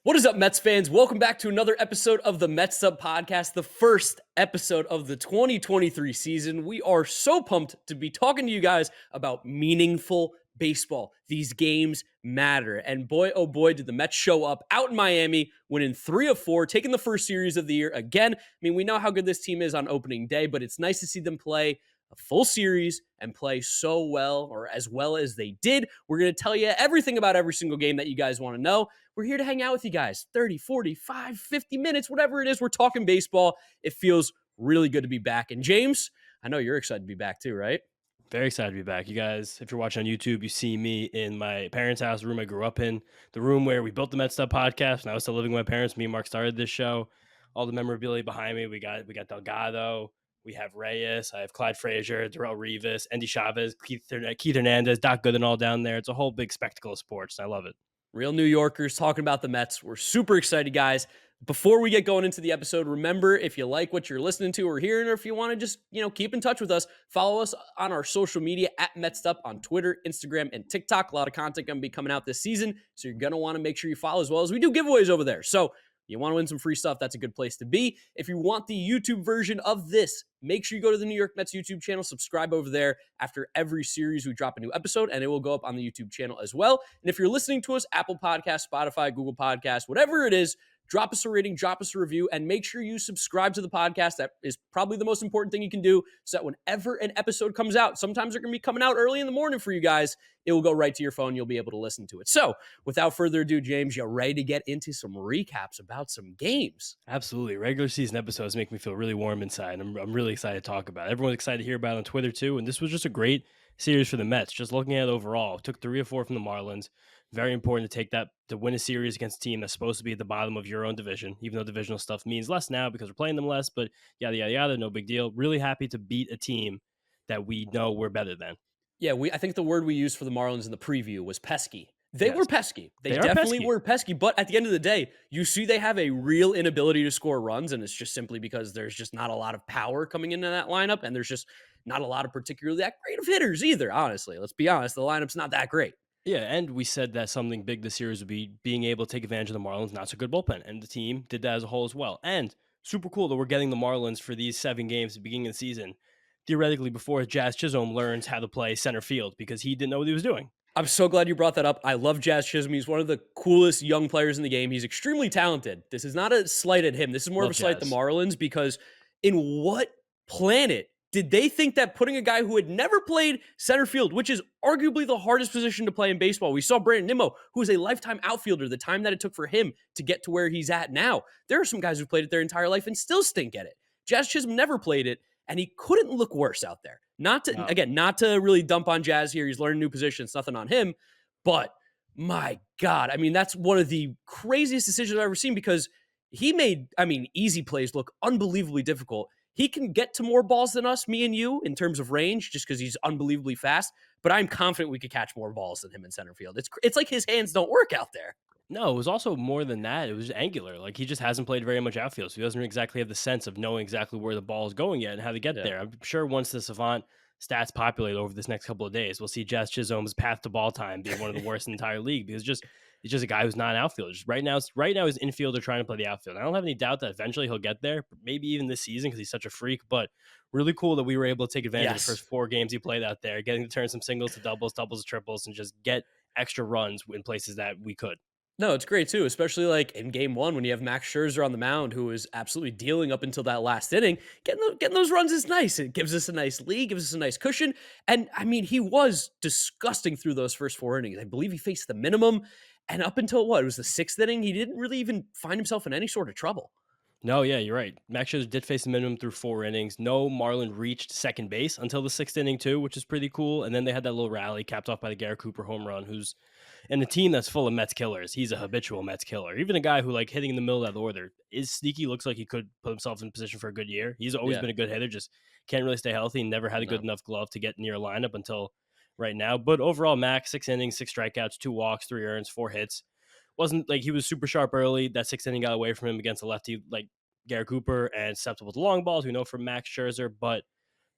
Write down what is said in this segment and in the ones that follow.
What is up, Mets fans? Welcome back to another episode of the Mets'd podcast, the first episode of the 2023 season. We are so pumped to be talking to you guys about meaningful baseball. These games matter. And boy, oh boy, did the Mets show up out in Miami, winning 3 of 4, taking the first series of the year again. I mean, we know how good this team is on opening day, but it's nice to see them play a full series and play so well, or as well as they did. We're going to tell you everything about every single game that you guys want to know. We're here to hang out with you guys 30, 45, 50 minutes, whatever it is. We're talking baseball. It feels really good to be back. And James, I know you're excited to be back too, right? Very excited to be back. You guys, if you're watching on YouTube, you see me in my parents' house, the room I grew up in, the room where we built the Mets'd podcast. And I was still living with my parents. Me and Mark started this show. All the memorabilia behind me. We got Delgado. We have Reyes. I have Clyde Frazier, Darrell Rivas, Andy Chavez, Keith Hernandez, Doc Gooden all down there. It's a whole big spectacle of sports. And I love it. Real New Yorkers talking about the Mets. We're super excited, guys. Before we get going into the episode, remember, if you like what you're listening to or hearing, or if you want to just, keep in touch with us, follow us on our social media at Mets'd on Twitter, Instagram, and TikTok. A lot of content going to be coming out this season, so you're going to want to make sure you follow, as well as we do giveaways over there. So you want to win some free stuff, that's a good place to be. If you want the YouTube version of this, make sure you go to the New York Mets YouTube channel, subscribe over there. After every series, we drop a new episode, and it will go up on the YouTube channel as well. And if you're listening to us, Apple Podcasts, Spotify, Google Podcasts, whatever it is, drop us a rating, drop us a review, and make sure you subscribe to the podcast. That is probably the most important thing you can do, so that whenever an episode comes out, sometimes they're going to be coming out early in the morning for you guys, it will go right to your phone. You'll be able to listen to it. So without further ado, James, you ready to get into some recaps about some games? Absolutely. Regular season episodes make me feel really warm inside. I'm really excited to talk about it. Everyone's excited to hear about it on Twitter too. And this was just a great series for the Mets. Just looking at it overall, took 3 or 4 from the Marlins. Very important to take that to win a series against a team that's supposed to be at the bottom of your own division, even though divisional stuff means less now because we're playing them less, but yada, yada, yada, no big deal. Really happy to beat a team that we know we're better than. Yeah, I think the word we used for the Marlins in the preview was pesky. They Yes. were pesky. They They are definitely pesky. were pesky. But at the end of the day, you see they have a real inability to score runs, and it's just simply because there's just not a lot of power coming into that lineup, and there's just not a lot of particularly that great of hitters either, honestly. Let's be honest. The lineup's not that great. Yeah, and we said that something big this series would be being able to take advantage of the Marlins' not so good bullpen, and the team did that as a whole as well. And super cool that we're getting the Marlins for these 7 games at the beginning of the season, theoretically before Jazz Chisholm learns how to play center field because he didn't know what he was doing. I'm so glad you brought that up. I love Jazz Chisholm. He's one of the coolest young players in the game. He's extremely talented. This is not a slight at him. This is more of Love a slight at the Jazz. Marlins, because in what planet did they think that putting a guy who had never played center field, which is arguably the hardest position to play in baseball? We saw Brandon Nimmo, who is a lifetime outfielder, the time that it took for him to get to where he's at now. There are some guys who played it their entire life and still stink at it. Jazz Chisholm never played it, and he couldn't look worse out there. Not No. to really dump on Jazz here. He's learning new positions, nothing on him. But my God, I mean, that's one of the craziest decisions I've ever seen, because he made, easy plays look unbelievably difficult. He can get to more balls than us, me and you, in terms of range, just because he's unbelievably fast. But I'm confident we could catch more balls than him in center field. It's like his hands don't work out there. No, it was also more than that. It was angular. Like, he just hasn't played very much outfield, so he doesn't exactly have the sense of knowing exactly where the ball is going yet and how to get Yeah. there. I'm sure once the Savant stats populate over this next couple of days, we'll see Jazz Chisholm's path to ball time be one of the worst in the entire league, because he's just a guy who's not an outfielder. Just right now he's infielder trying to play the outfield. I don't have any doubt that eventually he'll get there, maybe even this season because he's such a freak. But really cool that we were able to take advantage of the first 4 games he played out there, getting to turn some singles to doubles, doubles to triples, and just get extra runs in places that we could. No, it's great too, especially like in game 1 when you have Max Scherzer on the mound, who is absolutely dealing up until that last inning. Getting those runs is nice. It gives us a nice lead, gives us a nice cushion. And I mean, he was disgusting through those first 4 innings. I believe he faced the minimum. And up until what? It was the 6th inning. He didn't really even find himself in any sort of trouble. No, yeah, you're right. Max Scherzer did face the minimum through 4 innings. No Marlin reached second base until the 6th inning too, which is pretty cool. And then they had that little rally capped off by the Garrett Cooper home run, who's in a team that's full of Mets killers. He's a habitual Mets killer. Even a guy who, like, hitting in the middle of that order is sneaky. Looks like he could put himself in position for a good year. He's always Yeah. been a good hitter, just can't really stay healthy. Never had a good No. enough glove to get near a lineup until right now. But overall, Max, 6 innings, 6 strikeouts, 2 walks, 3 earns, 4 hits. Wasn't like he was super sharp early. That 6th inning got away from him against a lefty like Garrett Cooper and susceptible to long balls, we know from Max Scherzer, but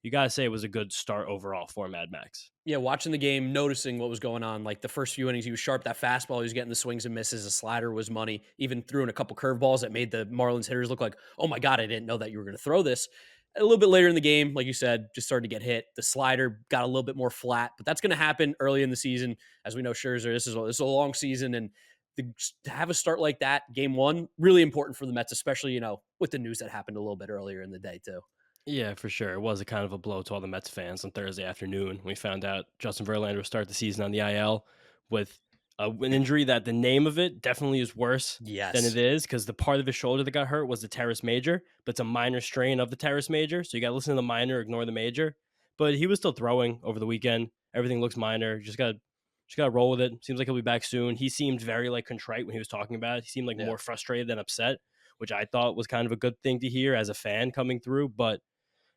you got to say it was a good start overall for Mad Max. Yeah, watching the game, noticing what was going on. Like the first few innings, he was sharp. That fastball, he was getting the swings and misses. The slider was money. Even threw in a couple curveballs that made the Marlins hitters look like, oh my God, I didn't know that you were going to throw this. A little bit later in the game, like you said, just started to get hit. The slider got a little bit more flat, but that's going to happen early in the season. As we know, Scherzer, this is a long season. And to have a start like that, game one, really important for the Mets, especially, with the news that happened a little bit earlier in the day, too. Yeah, for sure. It was a kind of a blow to all the Mets fans on Thursday afternoon. We found out Justin Verlander would start the season on the IL with an injury that the name of it definitely is worse than it Yes. is because the part of his shoulder that got hurt was the teres major, but it's a minor strain of the teres major. So you got to listen to the minor, ignore the major. But he was still throwing over the weekend. Everything looks minor. Just got to roll with it. Seems like he'll be back soon. He seemed very like contrite when he was talking about it. He seemed like Yeah. more frustrated than upset, which I thought was kind of a good thing to hear as a fan coming through. But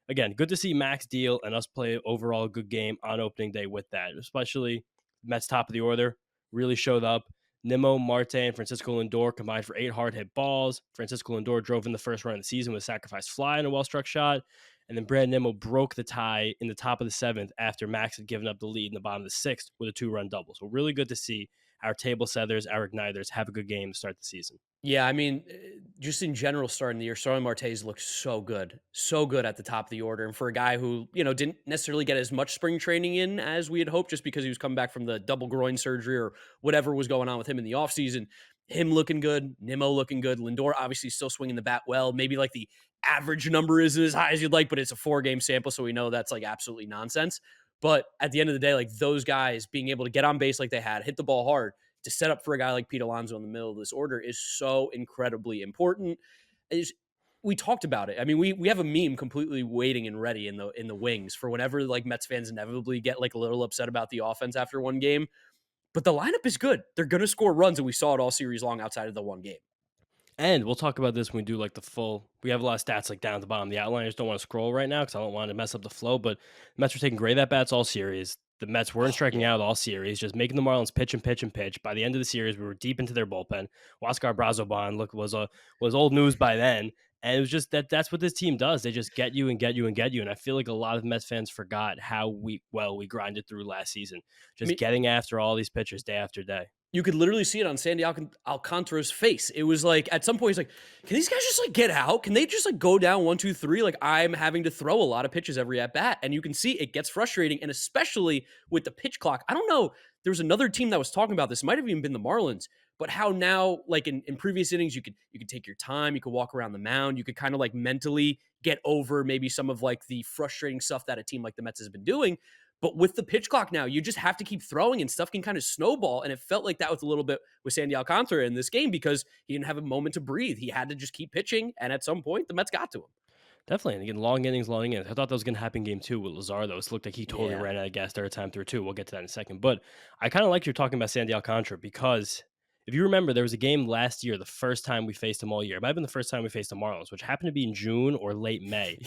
again, good to see Max deal and us play overall a good game on opening day with that, especially Mets top of the order really showed up. Nimmo, Marte, and Francisco Lindor combined for 8 hard hit balls. Francisco Lindor drove in the first run of the season with a sacrifice fly and a well struck shot. And then Brad Nimmo broke the tie in the top of the 7th after Max had given up the lead in the bottom of the 6th with a 2-run double. So really good to see our table setters, our igniters have a good game to start the season. Yeah, I mean, just in general, starting the year, Starling Marte's looked so good at the top of the order. And for a guy who, didn't necessarily get as much spring training in as we had hoped, just because he was coming back from the double groin surgery or whatever was going on with him in the offseason, him looking good, Nimmo looking good, Lindor obviously still swinging the bat well. Maybe like the average number isn't as high as you'd like, but it's a 4-game sample, so we know that's like absolutely nonsense. But at the end of the day, like those guys being able to get on base like they had, hit the ball hard, to set up for a guy like Pete Alonso in the middle of this order is so incredibly important. We talked about it. I mean, we have a meme completely waiting and ready in the wings for whenever like Mets fans inevitably get like a little upset about the offense after one game. But the lineup is good. They're going to score runs, and we saw it all series long outside of the one game. And we'll talk about this when we do like the full. We have a lot of stats like down at the bottom. The outliners don't want to scroll right now because I don't want to mess up the flow. But the Mets were taking great at bats all series. The Mets weren't Oh striking yeah. out all series, just making the Marlins pitch and pitch and pitch. By the end of the series, we were deep into their bullpen. Huascar Brazoban was old news by then, and it was just that's what this team does. They just get you and get you and get you. And I feel like a lot of Mets fans forgot how we grinded through last season, I just mean, getting after all these pitchers day after day. you could literally see it on Sandy Alcantara's face. It was like at some point he's like, "Can these guys just like get out? Can they just like go down 1, 2, 3? Like I'm having to throw a lot of pitches every at bat." And you can see it gets frustrating, and especially with the pitch clock. I don't know. There was another team that was talking about this. It might have even been the Marlins, but how now, like in previous innings, you could take your time, you could walk around the mound, you could kind of like mentally get over maybe some of like the frustrating stuff that a team like the Mets has been doing. But with the pitch clock now, you just have to keep throwing and stuff can kind of snowball. And it felt like that was a little bit with Sandy Alcantara in this game because he didn't have a moment to breathe. He had to just keep pitching. And at some point, the Mets got to him. Definitely. And again, long innings, long innings. I thought that was going to happen game 2 with Lazar, though. It looked like he totally Yeah. ran out of gas third time through, too. We'll get to that in a second. But I kind of like you're talking about Sandy Alcantara because if you remember, there was a game last year, the first time we faced him all year. It might have been the first time we faced the Marlins, which happened to be in June or late May.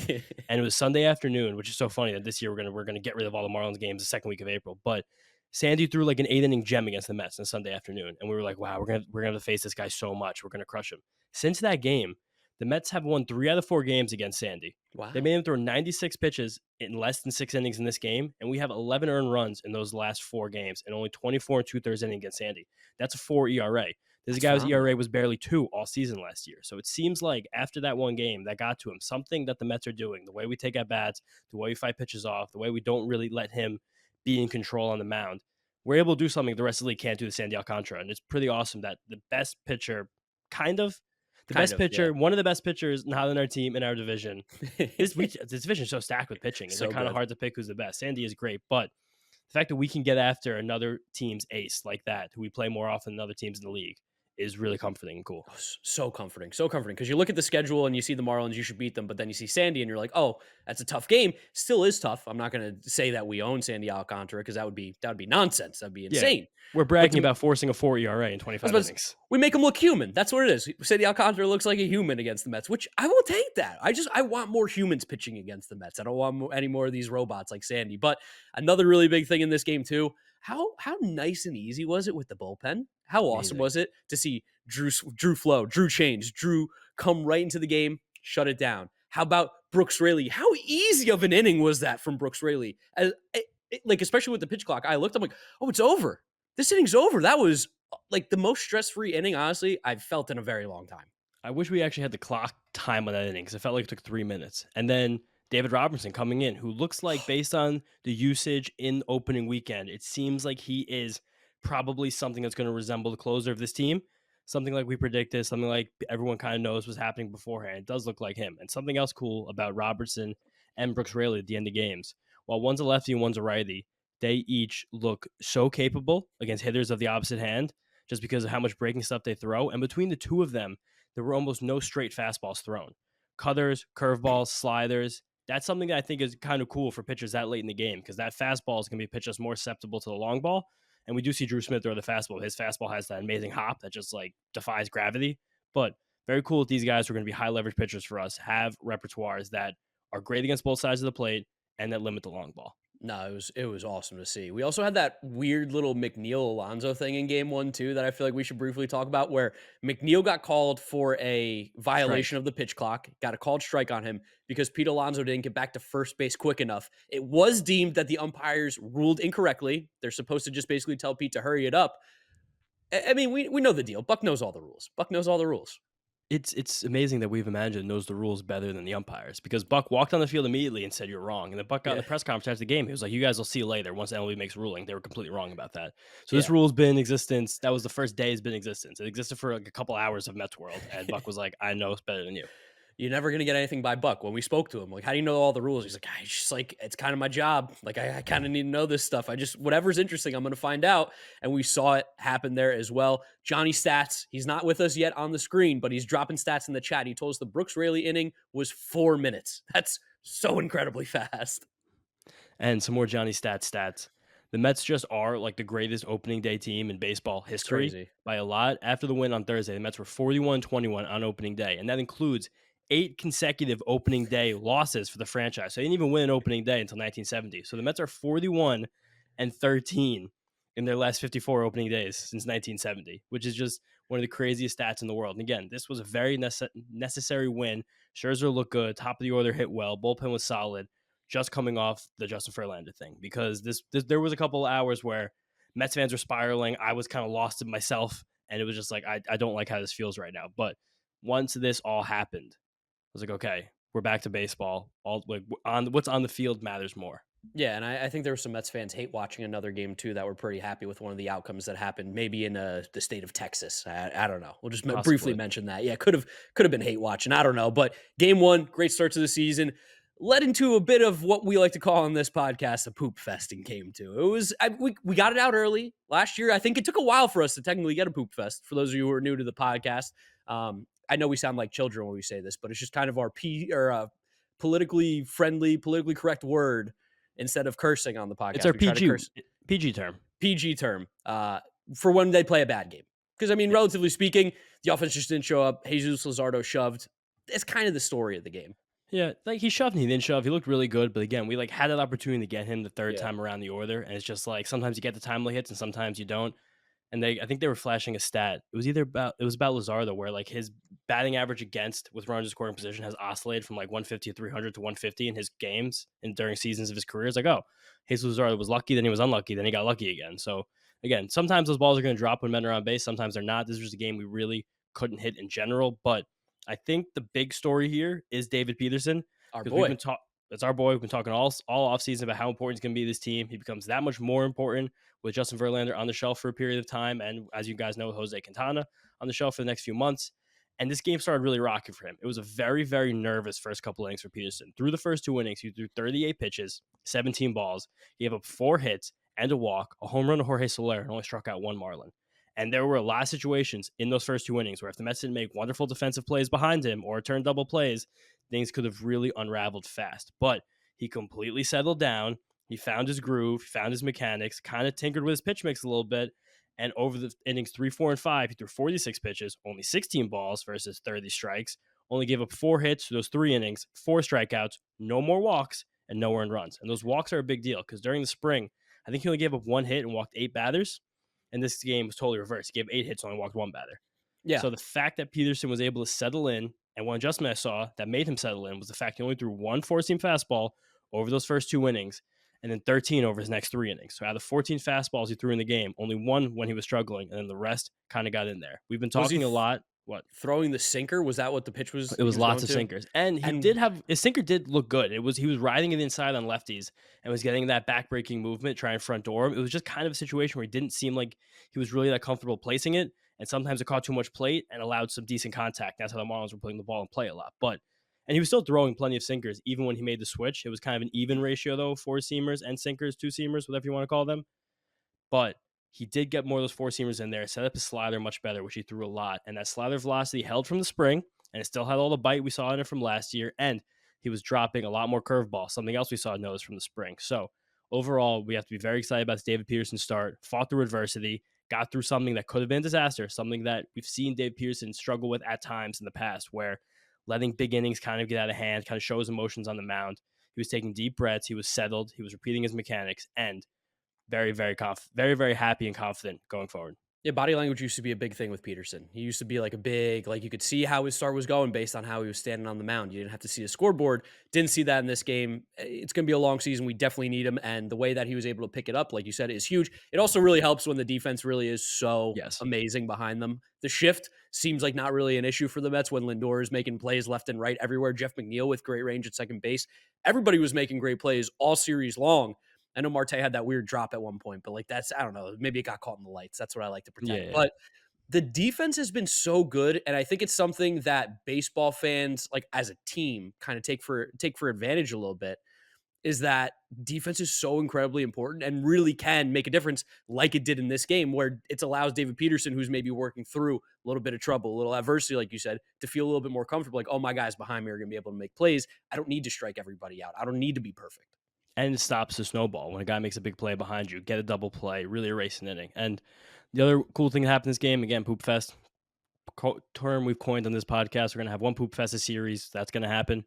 And it was Sunday afternoon, which is so funny that this year we're gonna get rid of all the Marlins games the second week of April. But Sandy threw like an 8-inning gem against the Mets on Sunday afternoon, and we were like, "Wow, we're gonna have to face this guy so much. We're gonna crush him." Since that game, the Mets have won 3 out of 4 games against Sandy. They Wow. made him throw 96 pitches in less than 6 innings in this game, and we have 11 earned runs in those last 4 games, and only 24 and 2/3 innings against Sandy. That's a 4 ERA. This That's guy whose phenomenal. ERA was barely 2 all season last year. So it seems like after that one game that got to him, something that the Mets are doing, the way we take at bats, the way we fight pitches off, the way we don't really let him be in control on the mound, we're able to do something the rest of the league can't do to Sandy Alcantara. And it's pretty awesome that the best pitcher, kind of, the Kind best of, yeah. pitcher, one of the best pitchers not in our team, in our division. This division is so stacked with pitching. It's like So kind of good. hard to pick who's the best. Sandy is great, but the fact that we can get after another team's ace like that, who we play more often than other teams in the league, is really comforting and cool. Oh, so comforting, so comforting. Because you look at the schedule and you see the Marlins, you should beat them. But then you see Sandy, and you're like, oh, that's a tough game. Still is tough. I'm not going to say that we own Sandy Alcantara because that would be nonsense. That'd be Yeah, insane. we're But bragging to, about forcing a 4 ERA in I was 25 about to innings. we make him look human. That's what it is. Sandy Alcantara looks like a human against the Mets, which I will take that. I want more humans pitching against the Mets. I don't want any more of these robots like Sandy. But another really big thing in this game too. How nice and easy was it with the bullpen? How awesome Amazing. was it to see Drew flow, Drew change, Drew come right into the game, shut it down? How about Brooks Raley. How easy of an inning was that from Brooks Raley? Like, especially with the pitch clock, I looked, I'm like, oh, it's over. This inning's over. That was like the most stress-free inning, honestly, I've felt in a very long time. I wish we actually had the clock time on that inning because it felt like it took 3 minutes. And then David Robertson coming in, who looks like, based on the usage in opening weekend, it seems like he is probably something that's going to resemble the closer of this team. Something like we predicted, something like everyone kind of knows was happening beforehand. It does look like him. And something else cool about Robertson and Brooks Raley at the end of games. While one's a lefty and one's a righty, they each look so capable against hitters of the opposite hand just because of how much breaking stuff they throw. And between the two of them, there were almost no straight fastballs thrown. Cutters, curveballs, sliders. That's something that I think is kind of cool for pitchers that late in the game because that fastball is going to be pitchers more susceptible to the long ball. And we do see Drew Smith throw the fastball. His fastball has that amazing hop that just like defies gravity. But very cool that these guys who are going to be high leverage pitchers for us have repertoires that are great against both sides of the plate and that limit the long ball. No, it was awesome to see. We also had that weird little McNeil Alonso thing in game one, too, that I feel like we should briefly talk about, where McNeil got called for a violation of the pitch clock, got a called strike on him because Pete Alonso didn't get back to first base quick enough. It was deemed that the umpires ruled incorrectly. They're supposed to just basically tell Pete to hurry it up. I mean, we know the deal. Buck knows all the rules. Buck knows all the rules. It's amazing that we've imagined knows the rules better than the umpires because Buck walked on the field immediately and said you're wrong. And then Buck got in the press conference after the game. He was like, you guys will see later once MLB makes a ruling. They were completely wrong about that. So this rule's been in existence. That was the first day it's been in existence. It existed for like a couple hours of Mets World. And Buck was like, I know it's better than you. You're never going to get anything by Buck. When we spoke to him, like, how do you know all the rules? He's like, I just like, it's kind of my job. Like, I kind of need to know this stuff. Whatever's interesting, I'm going to find out. And we saw it happen there as well. Johnny Stats, he's not with us yet on the screen, but he's dropping stats in the chat. He told us the Brooks Raley inning was 4 minutes. That's so incredibly fast. And some more Johnny stats. The Mets just are like the greatest opening day team in baseball history by a lot. After the win on Thursday, the Mets were 41-21 on opening day. And that includes 8 consecutive opening day losses for the franchise. So they didn't even win an opening day until 1970. So the Mets are 41-13 in their last 54 opening days since 1970, which is just one of the craziest stats in the world. And again, this was a very necessary win. Scherzer looked good. Top of the order hit well. Bullpen was solid. Just coming off the Justin Verlander thing, because there was a couple of hours where Mets fans were spiraling. I was kind of lost in myself, and it was just like, I don't like how this feels right now. But once this all happened, I was like, okay, we're back to baseball. All like what's on the field matters more. Yeah, and I think there were some Mets fans hate watching another game too that were pretty happy with one of the outcomes that happened, maybe in the state of Texas. I don't know. We'll just briefly mention that. Yeah, could have been hate watching. I don't know, but game one, great start to the season. Led into a bit of what we like to call on this podcast a poop fest in game two. It was we got it out early last year. I think it took a while for us to technically get a poop fest. For those of you who are new to the podcast, I know we sound like children when we say this, but it's just kind of our politically friendly, politically correct word instead of cursing on the podcast. It's our PG term. PG term for when they play a bad game. Because, I mean, relatively speaking, the offense just didn't show up. Jesus Luzardo shoved. It's kind of the story of the game. Yeah, like he shoved and he didn't shove. He looked really good, but again, we like had that opportunity to get him the third time around the order, and it's just like sometimes you get the timely hits and sometimes you don't. And I think they were flashing a stat. It was about Luzardo, where like his batting average against with runners in scoring position has oscillated from like 150 to 300 to 150 in his games and during seasons of his career. It's like, oh, Jesus Luzardo was lucky, then he was unlucky, then he got lucky again. So again, sometimes those balls are going to drop when men are on base. Sometimes they're not. This was a game we really couldn't hit in general. But I think the big story here is David Peterson. Our boy. That's our boy. We've been talking all offseason about how important he's going to be to this team. He becomes that much more important with Justin Verlander on the shelf for a period of time. And as you guys know, Jose Quintana on the shelf for the next few months. And this game started really rocking for him. It was a very, very nervous first couple innings for Peterson. Through the first 2 innings, he threw 38 pitches, 17 balls. He gave up 4 hits and a walk, a home run to Jorge Soler, and only struck out 1 Marlin. And there were a lot of situations in those first 2 innings where if the Mets didn't make wonderful defensive plays behind him or turn double plays, things could have really unraveled fast. But he completely settled down. He found his groove, found his mechanics, kind of tinkered with his pitch mix a little bit. And over the innings 3, 4, and 5, he threw 46 pitches, only 16 balls versus 30 strikes, only gave up 4 hits for those 3 innings, 4 strikeouts, no more walks, and no earned runs. And those walks are a big deal because during the spring, I think he only gave up 1 hit and walked 8 batters. And this game was totally reversed. He gave 8 hits, only walked 1 batter. Yeah. So the fact that Peterson was able to settle in, And one adjustment I saw that made him settle in was the fact he only threw one four-seam fastball over those first 2 innings, and then 13 over his next 3 innings. So out of the 14 fastballs he threw in the game, only one when he was struggling, and then the rest kind of got in there. We've been Was he talking a lot. What? throwing the sinker? Was that what the pitch was It he was was going lots of to? sinkers, and he And did have his sinker did look good. He was riding it inside on lefties and was getting that backbreaking movement, trying front door him. It was just kind of a situation where he didn't seem like he was really that comfortable placing it, and sometimes it caught too much plate and allowed some decent contact. That's how the Marlins were putting the ball in play a lot. And he was still throwing plenty of sinkers even when he made the switch. It was kind of an even ratio though, four seamers and sinkers, two seamers, whatever you want to call them. But he did get more of those four seamers in there, set up his slider much better, which he threw a lot. And that slider velocity held from the spring, and it still had all the bite we saw in it from last year. And he was dropping a lot more curveball, something else we saw notice from the spring. So overall, we have to be very excited about this David Peterson start. Fought through adversity, got through something that could have been a disaster, something that we've seen David Peterson struggle with at times in the past, where letting big innings kind of get out of hand, kind of show his emotions on the mound. He was taking deep breaths. He was settled. He was repeating his mechanics, and very, very, very happy and confident going forward. yeah, body language used to be a big thing with Peterson. He used to be like a big, like you could see how his start was going based on how he was standing on the mound. You didn't have to see a scoreboard. Didn't see that in this game. It's going to be a long season. We definitely need him. And the way that he was able to pick it up, like you said, is huge. It also really helps when the defense really is so Yes. amazing behind them. The shift seems like not really an issue for the Mets when Lindor is making plays left and right everywhere. Jeff McNeil with great range at second base. Everybody was making great plays all series long. I know Marte had that weird drop at one point, but like that's, I don't know, maybe it got caught in the lights. That's what I like to Yeah, pretend. yeah, yeah. But the defense has been so good, and I think it's something that baseball fans, like as a team, kind of take for advantage a little bit. Is that defense is so incredibly important and really can make a difference, like it did in this game, where it allows David Peterson, who's maybe working through a little bit of trouble, a little adversity, like you said, to feel a little bit more comfortable. Like, oh, my guys behind me are going to be able to make plays. I don't need to strike everybody out. I don't need to be perfect. And it stops the snowball when a guy makes a big play behind you. Get a double play, really erase an inning. And the other cool thing that happened in this game, again, Poop Fest term we've coined on this podcast. We're going to have one Poop Fest a series. That's going to happen.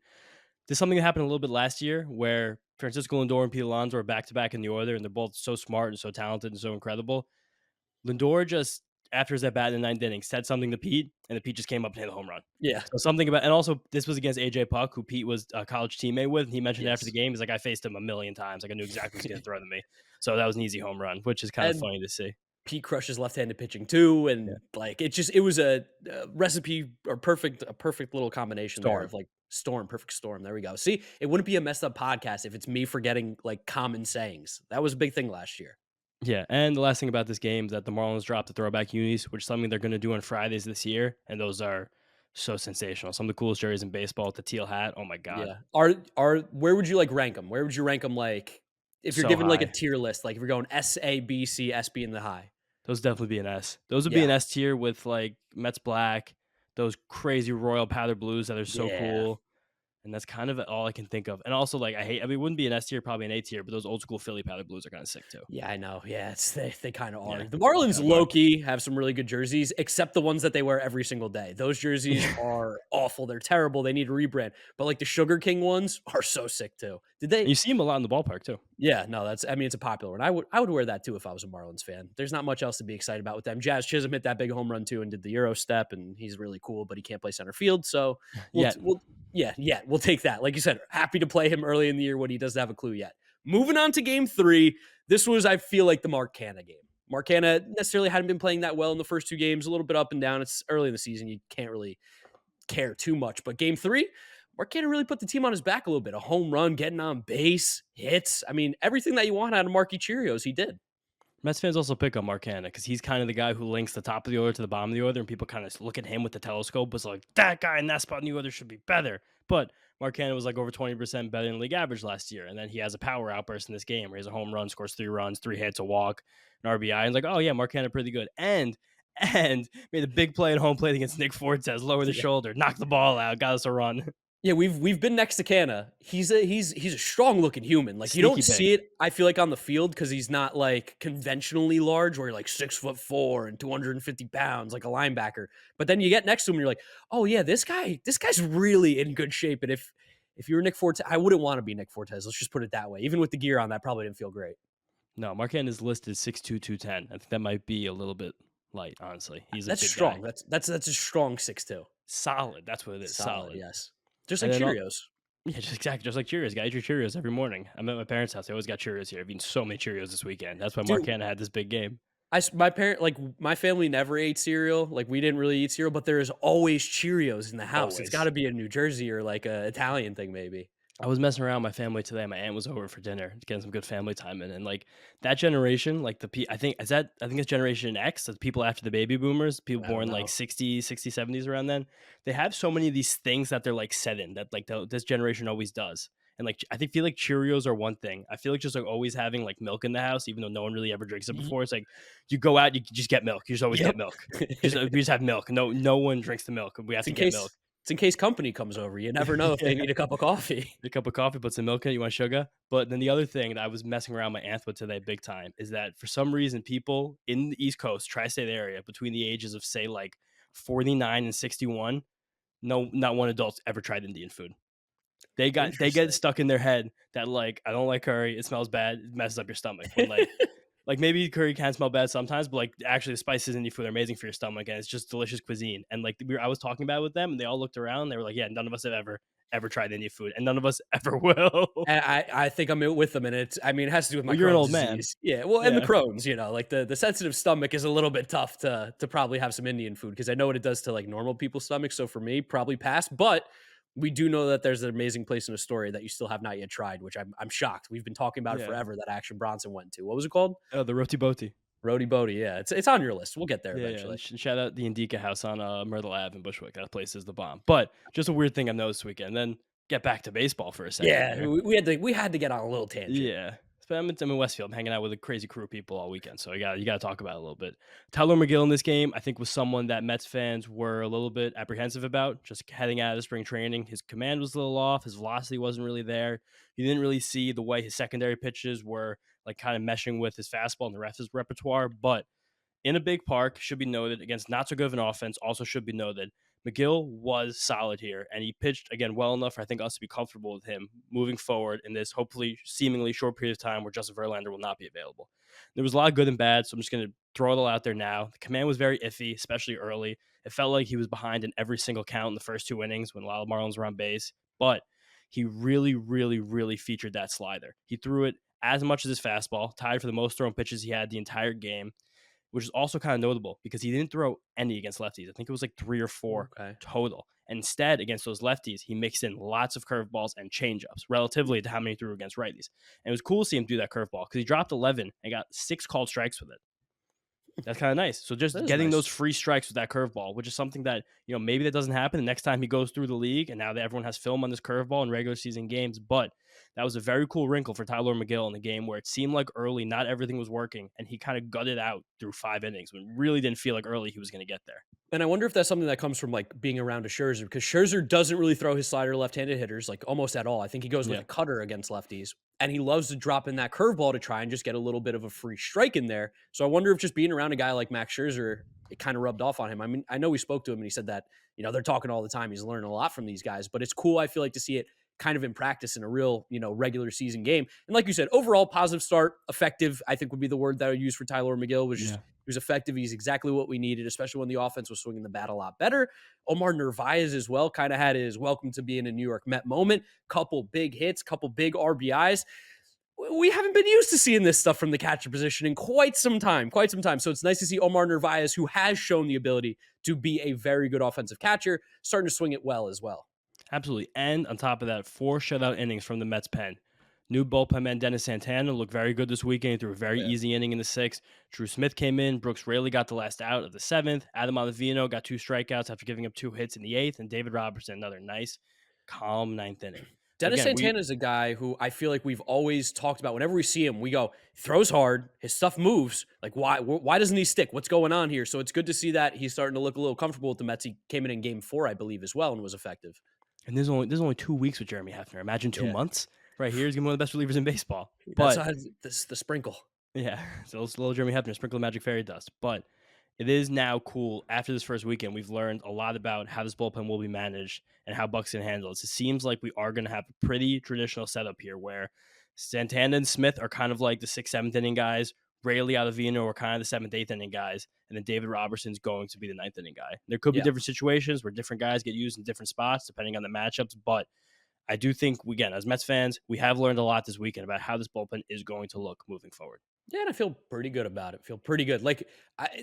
There's something that happened a little bit last year where Francisco Lindor and Pete Alonso are back to back in the order, and they're both so smart and so talented and so incredible. Lindor just, after his at bat in the ninth inning, said something to Pete, and the Pete just came up and hit a home run. Yeah. So something about, and also this was against AJ Puck, who Pete was a college teammate with. And he mentioned after the Yes. game, he's like, I faced him a million times. Like I knew exactly what he was going to throw to me. So that was an easy home run, which is kind of And funny to see. Pete crushes left-handed pitching too, Yeah. and like it was a recipe or perfect little combination there Storm. of like perfect storm. There we go. See, it wouldn't be a messed up podcast if it's me forgetting like common sayings. That was a big thing last year. Yeah, and the last thing about this game is that the Marlins dropped the throwback unis, which is something they're going to do on Fridays this year, and those are so sensational. Some of the coolest jerseys in baseball with the teal hat. Oh my god, Yeah. Are where would you like rank them? Where would you rank them? Like if you're so given like a high. tier list, like if you're going S A B C, S being the high. Those definitely be an S. Those would be Yeah. an S tier with like Mets black, those crazy royal powder blues that are so Yeah. cool. And that's kind of all I can think of. And also, like, I mean, it wouldn't be an S tier, probably an A tier, but those old school Philly powder blues are kind of sick too. Yeah, I know. Yeah, they kind of Yeah, are. The Marlins kind of fun. low key have some really good jerseys, except the ones that they wear every single day. Those jerseys are awful. They're terrible. They need a rebrand. But like the Sugar King ones are so sick too. Did And they? you see them a lot in the ballpark too. Yeah, no, that's. I mean, it's a popular one. I would wear that too if I was a Marlins fan. There's not much else to be excited about with them. Jazz Chisholm hit that big home run too and did the Euro step, and he's really cool, but he can't play center field. So we'll Yeah, we'll yeah, we'll take that. Like you said, happy to play him early in the year when he doesn't have a clue yet. Moving on to game 3. This was, I feel like, the Mark Canha game. Mark Canha necessarily hadn't been playing that well in the first 2 games, a little bit up and down. It's early in the season. You can't really care too much. But game 3, Mark Canha really put the team on his back a little bit. A home run, getting on base, hits. I mean, everything that you want out of Marky Cheerios, he did. Mets fans also pick on Mark Hanna because he's kind of the guy who links the top of the order to the bottom of the order, and people kind of look at him with the telescope. Was like, that guy in that spot in the order should be better. But Mark Hanna was like over 20% better than league average last year. And then he has a power outburst in this game where he has a home run, scores 3 runs, 3 hits, a walk, an RBI. And like, oh yeah, Mark Hanna pretty good. And made a big play at home plate against Nick Fortes, lower the shoulder, knocked the ball out, got us a run. Yeah, we've been next to Canha. He's a strong looking human. Like you Sneaky don't big. see it, I feel like, on the field because he's not like conventionally large, where you're like 6'4" and 250 pounds, like a linebacker. But then you get next to him, and you're like, oh yeah, this guy's really in good shape. And if you were Nick Fortes, I wouldn't want to be Nick Fortes. Let's just put it that way. Even with the gear on, that probably didn't feel great. No, Mark Hanna is listed 6'2", 210. I think that might be a little bit light, honestly. He's a That's big strong. guy. That's a strong 6'2". Solid. That's what it is. Solid, Solid. yes. Just And like then Cheerios. yeah, just exactly just like Cheerios. Gotta eat your Cheerios every morning. I'm at my parents' house. They always got Cheerios here. I've eaten so many Cheerios this weekend. That's why Mark Dude, Canna had this big game. my parent like, my family never ate cereal, like, we didn't really eat cereal, but there is always Cheerios in the house. It's Always. gotta be a New Jersey or, like, a Italian thing maybe. I was messing around with my family today. My aunt was over for dinner, getting some good family time in, and like that generation, like I think it's Generation X, the people after the baby boomers, people I don't born like know. 70s around then. They have so many of these things that they're like set in that like this generation always does. And like I think feel like Cheerios are one thing. I feel like just like always having like milk in the house, even though no one really ever drinks it Ye before. It's like you go out, you just get milk. You just always Yep. get milk. We just have milk. No one drinks the milk. We have It's to in get milk. case it's in case company comes over, you never know if they Yeah. need a cup of coffee. A cup of coffee, put some milk in it. You want sugar? But then the other thing that I was messing around my aunt with today, big time, is that for some reason people in the East Coast, tri-state area, between the ages of say like 49 and 61, no, not one adult's ever tried Indian food. They get Interesting. stuck in their head that like I don't like curry, it smells bad, it messes up your stomach. When like maybe curry can smell bad sometimes, but like actually the spices in your food are amazing for your stomach and it's just delicious cuisine. And like I was talking about it with them and they all looked around and they were like, yeah, none of us have ever tried Indian food and none of us ever will. And I think I'm with them, and I mean, it has to do with my Well, you're an Crohn's old man. disease. Yeah, well, and the Yeah. Crohn's, like the sensitive stomach is a little bit tough to probably have some Indian food because I know what it does to like normal people's stomachs. So for me, probably pass. But we do know that there's an amazing place in Astoria that you still have not yet tried, which I'm shocked. We've been talking about it Yeah. forever. That Action Bronson went to. What was it called? Oh, the roti boti. Roti Boti. Yeah, it's on your list. We'll get there Yeah, yeah. eventually. And shout out the Indica House on Myrtle Ave in Bushwick. That place is the bomb. But just a weird thing I've noticed this weekend. Then get back to baseball for a second Yeah, here. we had to get on a little tangent. Yeah. I'm in Westfield. I'm hanging out with a crazy crew of people all weekend. So you got to talk about it a little bit. Tylor Megill in this game, I think, was someone that Mets fans were a little bit apprehensive about. Just heading out of the spring training, his command was a little off. His velocity wasn't really there. You didn't really see the way his secondary pitches were like kind of meshing with his fastball and the rest of his repertoire. But in a big park, should be noted, against not so good of an offense, also should be noted. Megill was solid here, and he pitched, again, well enough for I think us to be comfortable with him moving forward in this hopefully seemingly short period of time where Justin Verlander will not be available. There was a lot of good and bad, so I'm just going to throw it all out there now. The command was very iffy, especially early. It felt like he was behind in every single count in the first two innings when a lot of Marlins were on base, but he really, really, really featured that slider. He threw it as much as his fastball, tied for the most thrown pitches he had the entire game, which is also kind of notable because he didn't throw any against lefties. I think it was like 3 or 4 Okay. total. And instead, against those lefties, he mixed in lots of curveballs and changeups relatively to how many he threw against righties. And it was cool to see him do that curveball because he dropped 11 and got 6 called strikes with it. That's kind of nice. So That just is getting nice. those free strikes with that curveball, which is something that, maybe that doesn't happen the next time he goes through the league. And now that everyone has film on this curveball in regular season games, but that was a very cool wrinkle for Tylor Megill in the game where it seemed like early, not everything was working. And he kind of gutted out through 5 innings when it really didn't feel like early he was going to get there. And I wonder if that's something that comes from like being around a Scherzer because Scherzer doesn't really throw his slider to left-handed hitters like almost at all. I think he goes with Yeah. a cutter against lefties, and he loves to drop in that curveball to try and just get a little bit of a free strike in there. So I wonder if just being around a guy like Max Scherzer, it kind of rubbed off on him. I mean, I know we spoke to him and he said that they're talking all the time. He's learning a lot from these guys, but it's cool. I feel like to see it kind of in practice in a real regular season game. And like you said, overall positive start, effective. I think would be the word that I would use for Tylor Megill. Was just Yeah. he was effective. He's exactly what we needed, especially when the offense was swinging the bat a lot better. Omar Narvaez as well kind of had his welcome to being a New York Met moment. Couple big hits, couple big RBIs. We haven't been used to seeing this stuff from the catcher position in quite some time. So it's nice to see Omar Narvaez, who has shown the ability to be a very good offensive catcher, starting to swing it well as well. Absolutely. And on top of that, 4 shutout innings from the Mets pen. New bullpen man Dennis Santana looked very good this weekend. He threw a very Yeah. easy inning in the 6th. Drew Smith came in. Brooks Raley got the last out of the 7th. Adam Ottavino got 2 strikeouts after giving up 2 hits in the 8th. And David Robertson, another nice, calm 9th inning. So Dennis again, Santana is a guy who I feel like we've always talked about. Whenever we see him, we go, throws hard, his stuff moves. Like, why doesn't he stick? What's going on here? So it's good to see that he's starting to look a little comfortable with the Mets. He came in game 4, I believe, as well, and was effective. and there's only 2 weeks with Jeremy Hefner. Imagine 2 Yeah. months. Right here, he's gonna be one of the best relievers in baseball. That's But the sprinkle. yeah, so it's a little Jeremy Hefner, sprinkle of magic fairy dust. But it is now cool. After this first weekend, we've learned a lot about how this bullpen will be managed and how Buck's can handle it. It seems like we are going to have a pretty traditional setup here where Santana and Smith are kind of like the 6th, 7th inning guys. Rayleigh Ottavino are kind of the seventh, eighth inning guys, and then David Robertson's going to be the ninth inning guy. There could be Yeah. different situations where different guys get used in different spots depending on the matchups, but I do think, again, as Mets fans, we have learned a lot this weekend about how this bullpen is going to look moving forward. Yeah, and I feel pretty good about it. Feel pretty good. Like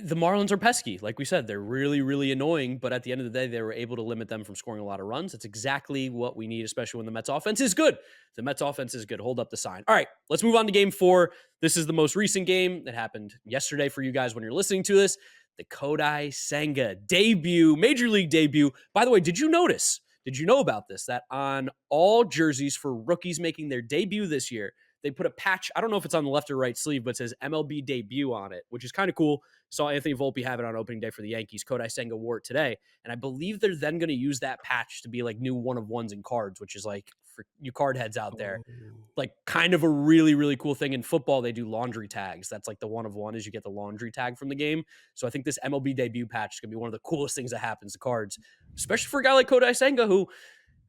the Marlins are pesky. Like we said, they're really, really annoying. But at the end of the day, they were able to limit them from scoring a lot of runs. That's exactly what we need, especially when the Mets offense is good. The Mets offense is good. Hold up the sign. All right, let's move on to Game 4. This is the most recent game that happened yesterday for you guys when you're listening to this. The Kodai Senga debut, Major League debut. By the way, did you notice? Did you know about this? That on all jerseys for rookies making their debut this year, they put a patch. I don't know if it's on the left or right sleeve, but it says MLB debut on it, which is kind of cool. Saw Anthony Volpe have it on opening day for the Yankees. Kodai Senga wore it today. And I believe they're then going to use that patch to be like new one of ones in cards, which is like for you card heads out there, like kind of a really, really cool thing. In football, they do laundry tags. That's like the one of one is you get the laundry tag from the game. So I think this MLB debut patch is going to be one of the coolest things that happens to cards, especially for a guy like Kodai Senga, who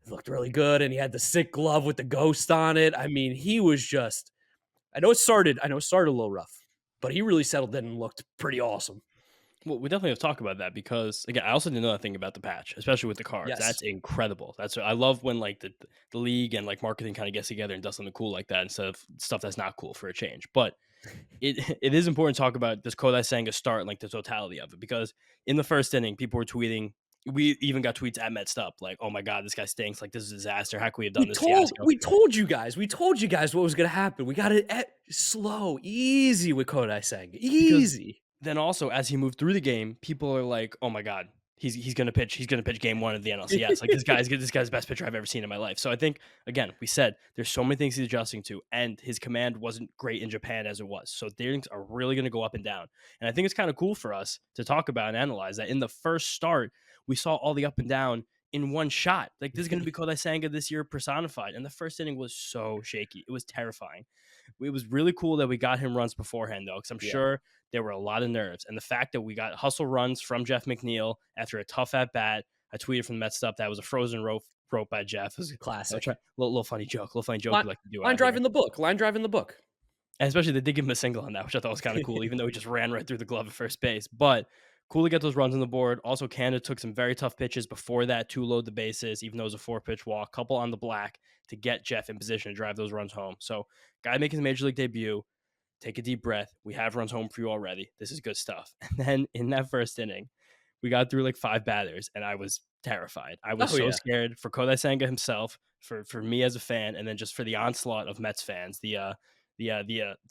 looked really good. And he had the sick glove with the ghost on it. I mean, he was just, I know it started a little rough, but he really settled in and looked pretty awesome. Well, we definitely have to talk about that because, again, I also didn't know that thing about the patch, especially with the cards. Yes. That's incredible. That's I love when like the league and like marketing kind of gets together and does something cool like that instead of stuff that's not cool for a change. But it is important to talk about this Kodai Senga start and like the totality of it because in the first inning, people were tweeting. We even got tweets at Mets'd like, "Oh my God, this guy stinks! Like this is a disaster. How could we have done this fiasco?" We told you guys what was going to happen. We got it slow, easy with Kodai Senga, easy. Then also as he moved through the game, people are like, "Oh my God, he's gonna pitch. He's gonna pitch game one of the NLCS. Like this guy's the best pitcher I've ever seen in my life." So I think again, we said there's so many things he's adjusting to, and his command wasn't great in Japan as it was. So things are really gonna go up and down. And I think it's kind of cool for us to talk about and analyze that in the first start, we saw all the up and down in one shot. Like this is gonna be Kodai Senga this year personified. And the first inning was so shaky. It was terrifying. It was really cool that we got him runs beforehand, though, because I'm sure there were a lot of nerves. And the fact that we got hustle runs from Jeff McNeil after a tough at bat, I tweeted from the Mets stuff that was a frozen rope by Jeff. It was Classic. Little funny joke. Little funny joke Line, we like to do. line drive in the book. Line drive in the book. And especially they did give him a single on that, which I thought was kind of cool, even though he just ran right through the glove at first base. But cool to get those runs on the board. Also, Canada took some very tough pitches before that to load the bases, even though it was a 4-pitch walk, couple on the black to get Jeff in position to drive those runs home. So, guy making his major league debut, take a deep breath. We have runs home for you already. This is good stuff. And then in that first inning, we got through like 5 batters, and I was terrified. I was scared for Kodai Senga himself, for me as a fan, and then just for the onslaught of Mets fans, the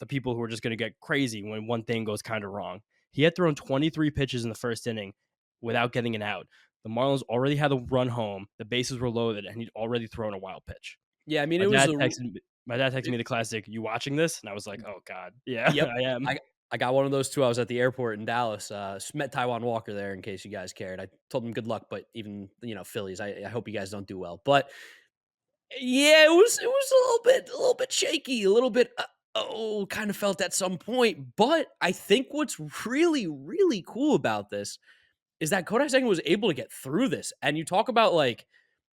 people who are just going to get crazy when one thing goes kind of wrong. He had thrown 23 pitches in the first inning without getting an out. The Marlins already had a run home. The bases were loaded, and he'd already thrown a wild pitch. Yeah, I mean, my dad texted me the classic, "You watching this?" And I was like, "Oh God, yeah, yep. I am." I got one of those too. I was at the airport in Dallas. Met Taiwan Walker there in case you guys cared. I told him good luck, but even Phillies, I hope you guys don't do well. But yeah, it was a little bit shaky, a little bit. Kind of felt at some point. But I think what's really, really cool about this is that Kodai Senga was able to get through this. And you talk about like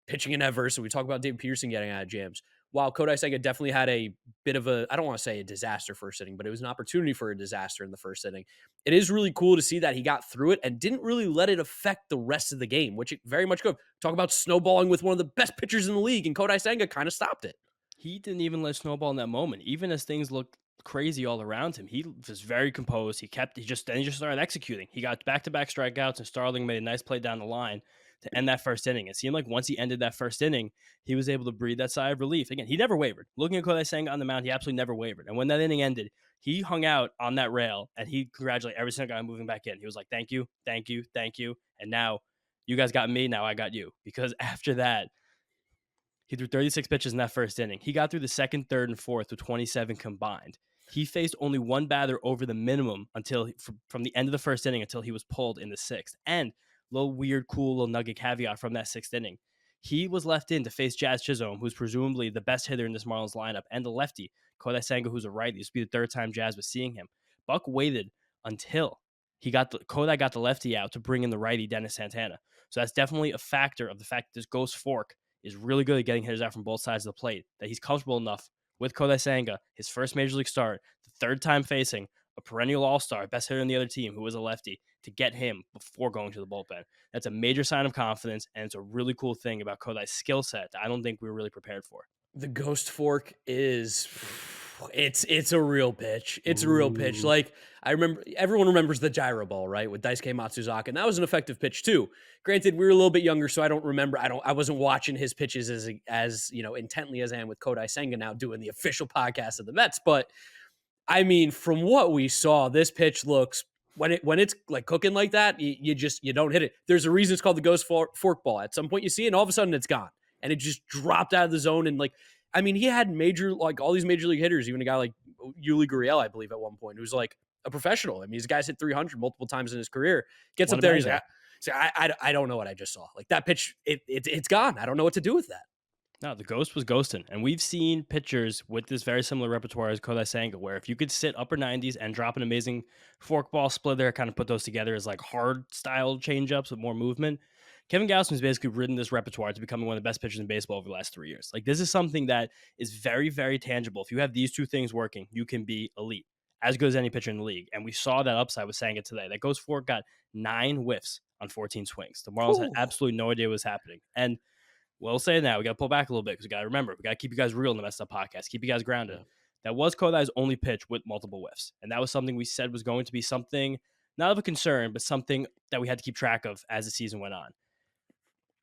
pitching in adversity. We talk about David Peterson getting out of jams. While Kodai Senga definitely had a bit of I don't want to say a disaster first inning, but it was an opportunity for a disaster in the first inning. It is really cool to see that he got through it and didn't really let it affect the rest of the game, which it very much could. Talk about snowballing with one of the best pitchers in the league, and Kodai Senga kind of stopped it. He didn't even let snowball in that moment. Even as things looked crazy all around him, he was very composed. He just started executing. He got back-to-back strikeouts, and Starling made a nice play down the line to end that first inning. It seemed like once he ended that first inning, he was able to breathe that sigh of relief. Again, he never wavered. Looking at Kodai Senga on the mound, he absolutely never wavered. And when that inning ended, he hung out on that rail, and he congratulated every single guy moving back in. He was like, "Thank you, thank you, thank you." And now you guys got me, now I got you. Because after that, he threw 36 pitches in that first inning. He got through the second, third, and fourth with 27 combined. He faced only one batter over the minimum from the end of the first inning until he was pulled in the sixth. And little weird, cool little nugget caveat from that sixth inning. He was left in to face Jazz Chisholm, who's presumably the best hitter in this Marlins lineup, and the lefty, Kodai Senga, who's a righty. This would be the third time Jazz was seeing him. Buck waited until Kodai got the lefty out to bring in the righty, Dennis Santana. So that's definitely a factor of the fact that this ghost fork is really good at getting hitters out from both sides of the plate, that he's comfortable enough with Kodai Senga, his first major league start, the third time facing a perennial all-star, best hitter in the other team, who was a lefty, to get him before going to the bullpen. That's a major sign of confidence, and it's a really cool thing about Kodai's skill set that I don't think we were really prepared for. The ghost fork is it's a real pitch. It's a real pitch. Ooh. Like I remember everyone remembers the gyro ball, right? With Daisuke Matsuzaka. And that was an effective pitch too. Granted, we were a little bit younger, so I don't remember. I wasn't watching his pitches as intently as I am with Kodai Senga now doing the official podcast of the Mets. But I mean, from what we saw, this pitch looks when it's like cooking like that, you don't hit it. There's a reason it's called the ghost fork ball. At some point you see it and all of a sudden it's gone. And it just dropped out of the zone. And like, I mean, he had all these major league hitters, even a guy like Yuli Gurriel, I believe at one point, who's like a professional. I mean, these guys hit 300 multiple times in his career, gets up there. He's like, I don't know what I just saw. Like that pitch, it's gone. I don't know what to do with that. No, the ghost was ghosting. And we've seen pitchers with this very similar repertoire as Kodai Senga, where if you could sit upper 90s and drop an amazing forkball splitter, kind of put those together as like hard style changeups with more movement. Kevin Gausman's basically ridden this repertoire to becoming one of the best pitchers in baseball over the last 3 years. Like this is something that is very, very tangible. If you have these two things working, you can be elite, as good as any pitcher in the league. And we saw that upside with Senga today. That ghost fork got 9 whiffs on 14 swings. The Marlins had absolutely no idea what was happening. And we'll say now, we got to pull back a little bit because we got to remember, we got to keep you guys real in the Messed Up podcast, keep you guys grounded. Yeah. That was Kodai's only pitch with multiple whiffs. And that was something we said was going to be something, not of a concern, but something that we had to keep track of as the season went on.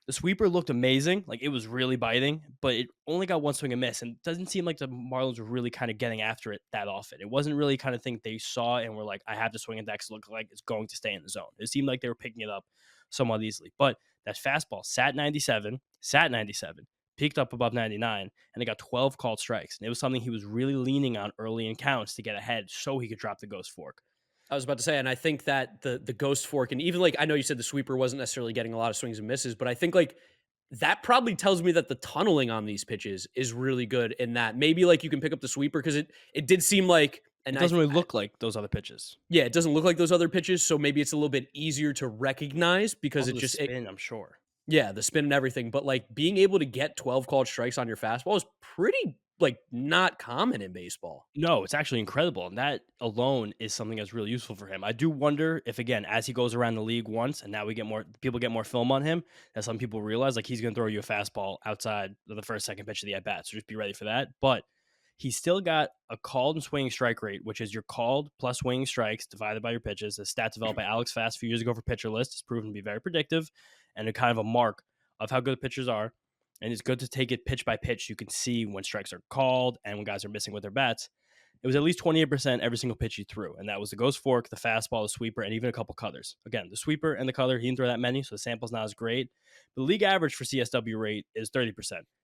The sweeper looked amazing. Like it was really biting, but it only got one swing and miss. And it doesn't seem like the Marlins were really kind of getting after it that often. It wasn't really kind of thing they saw and were like, I have to swing at that because it looked like it's going to stay in the zone. It seemed like they were picking it up somewhat easily. But that fastball sat 97, peaked up above 99, and it got 12 called strikes. And it was something he was really leaning on early in counts to get ahead so he could drop the ghost fork. I was about to say, and I think that the ghost fork, and even like I know you said the sweeper wasn't necessarily getting a lot of swings and misses, but I think like that probably tells me that the tunneling on these pitches is really good in that maybe like you can pick up the sweeper because it did seem like It doesn't really look like those other pitches. Yeah, it doesn't look like those other pitches, so maybe it's a little bit easier to recognize because Also it just the spin, I'm sure. yeah, the spin and everything, but like being able to get 12 called strikes on your fastball is pretty like not common in baseball. No, it's actually incredible. And that alone is something that's really useful for him. I do wonder if, again, as he goes around the league once and now people get more film on him, that some people realize like he's going to throw you a fastball outside of the first, second pitch of the at bat. So just be ready for that. But he's still got a called and swinging strike rate, which is your called plus swinging strikes divided by your pitches. A stat developed by Alex Fast a few years ago for Pitcher List. It's proven to be very predictive and a kind of a mark of how good pitchers are. And it's good to take it pitch by pitch. You can see when strikes are called and when guys are missing with their bats. It was at least 28% every single pitch he threw. And that was the ghost fork, the fastball, the sweeper, and even a couple cutters. Again, the sweeper and the cutter, he didn't throw that many, so the sample's not as great. The league average for CSW rate is 30%.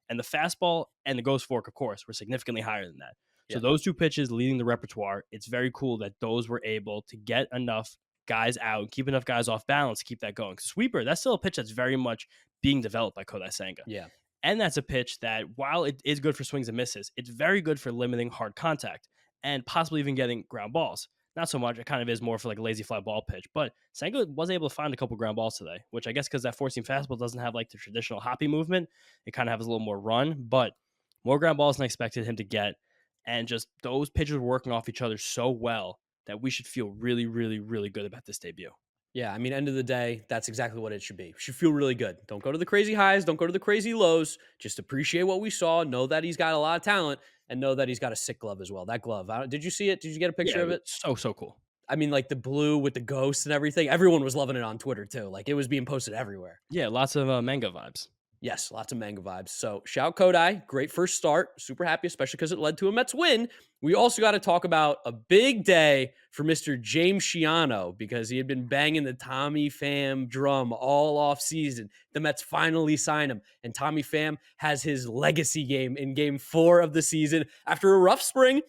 And the fastball and the ghost fork, of course, were significantly higher than that. So those two pitches leading the repertoire, it's very cool that those were able to get enough guys out, keep enough guys off balance to keep that going. Sweeper, that's still a pitch that's very much being developed by Kodai Senga. Yeah. And that's a pitch that, while it is good for swings and misses, it's very good for limiting hard contact and possibly even getting ground balls. Not so much. It kind of is more for like a lazy fly ball pitch. But Senga was able to find a couple ground balls today, which I guess because that four-seam fastball doesn't have like the traditional hoppy movement, it kind of has a little more run, but more ground balls than I expected him to get. And just those pitchers were working off each other so well that we should feel really, really, really good about this debut. Yeah, I mean, end of the day, that's exactly what it should be. Should feel really good. Don't go to the crazy highs. Don't go to the crazy lows. Just appreciate what we saw. Know that he's got a lot of talent, and know that he's got a sick glove as well. That glove. Did you see it? Did you get a picture of it? So cool. I mean, like the blue with the ghosts and everything. Everyone was loving it on Twitter too. Like it was being posted everywhere. Yeah, lots of manga vibes. Yes, lots of manga vibes. So shout Kodai, great first start. Super happy, especially because it led to a Mets win. We also got to talk about a big day for Mr. James Shiano because he had been banging the Tommy Pham drum all off season. The Mets finally signed him, and Tommy Pham has his legacy game in Game 4 of the season after a rough spring.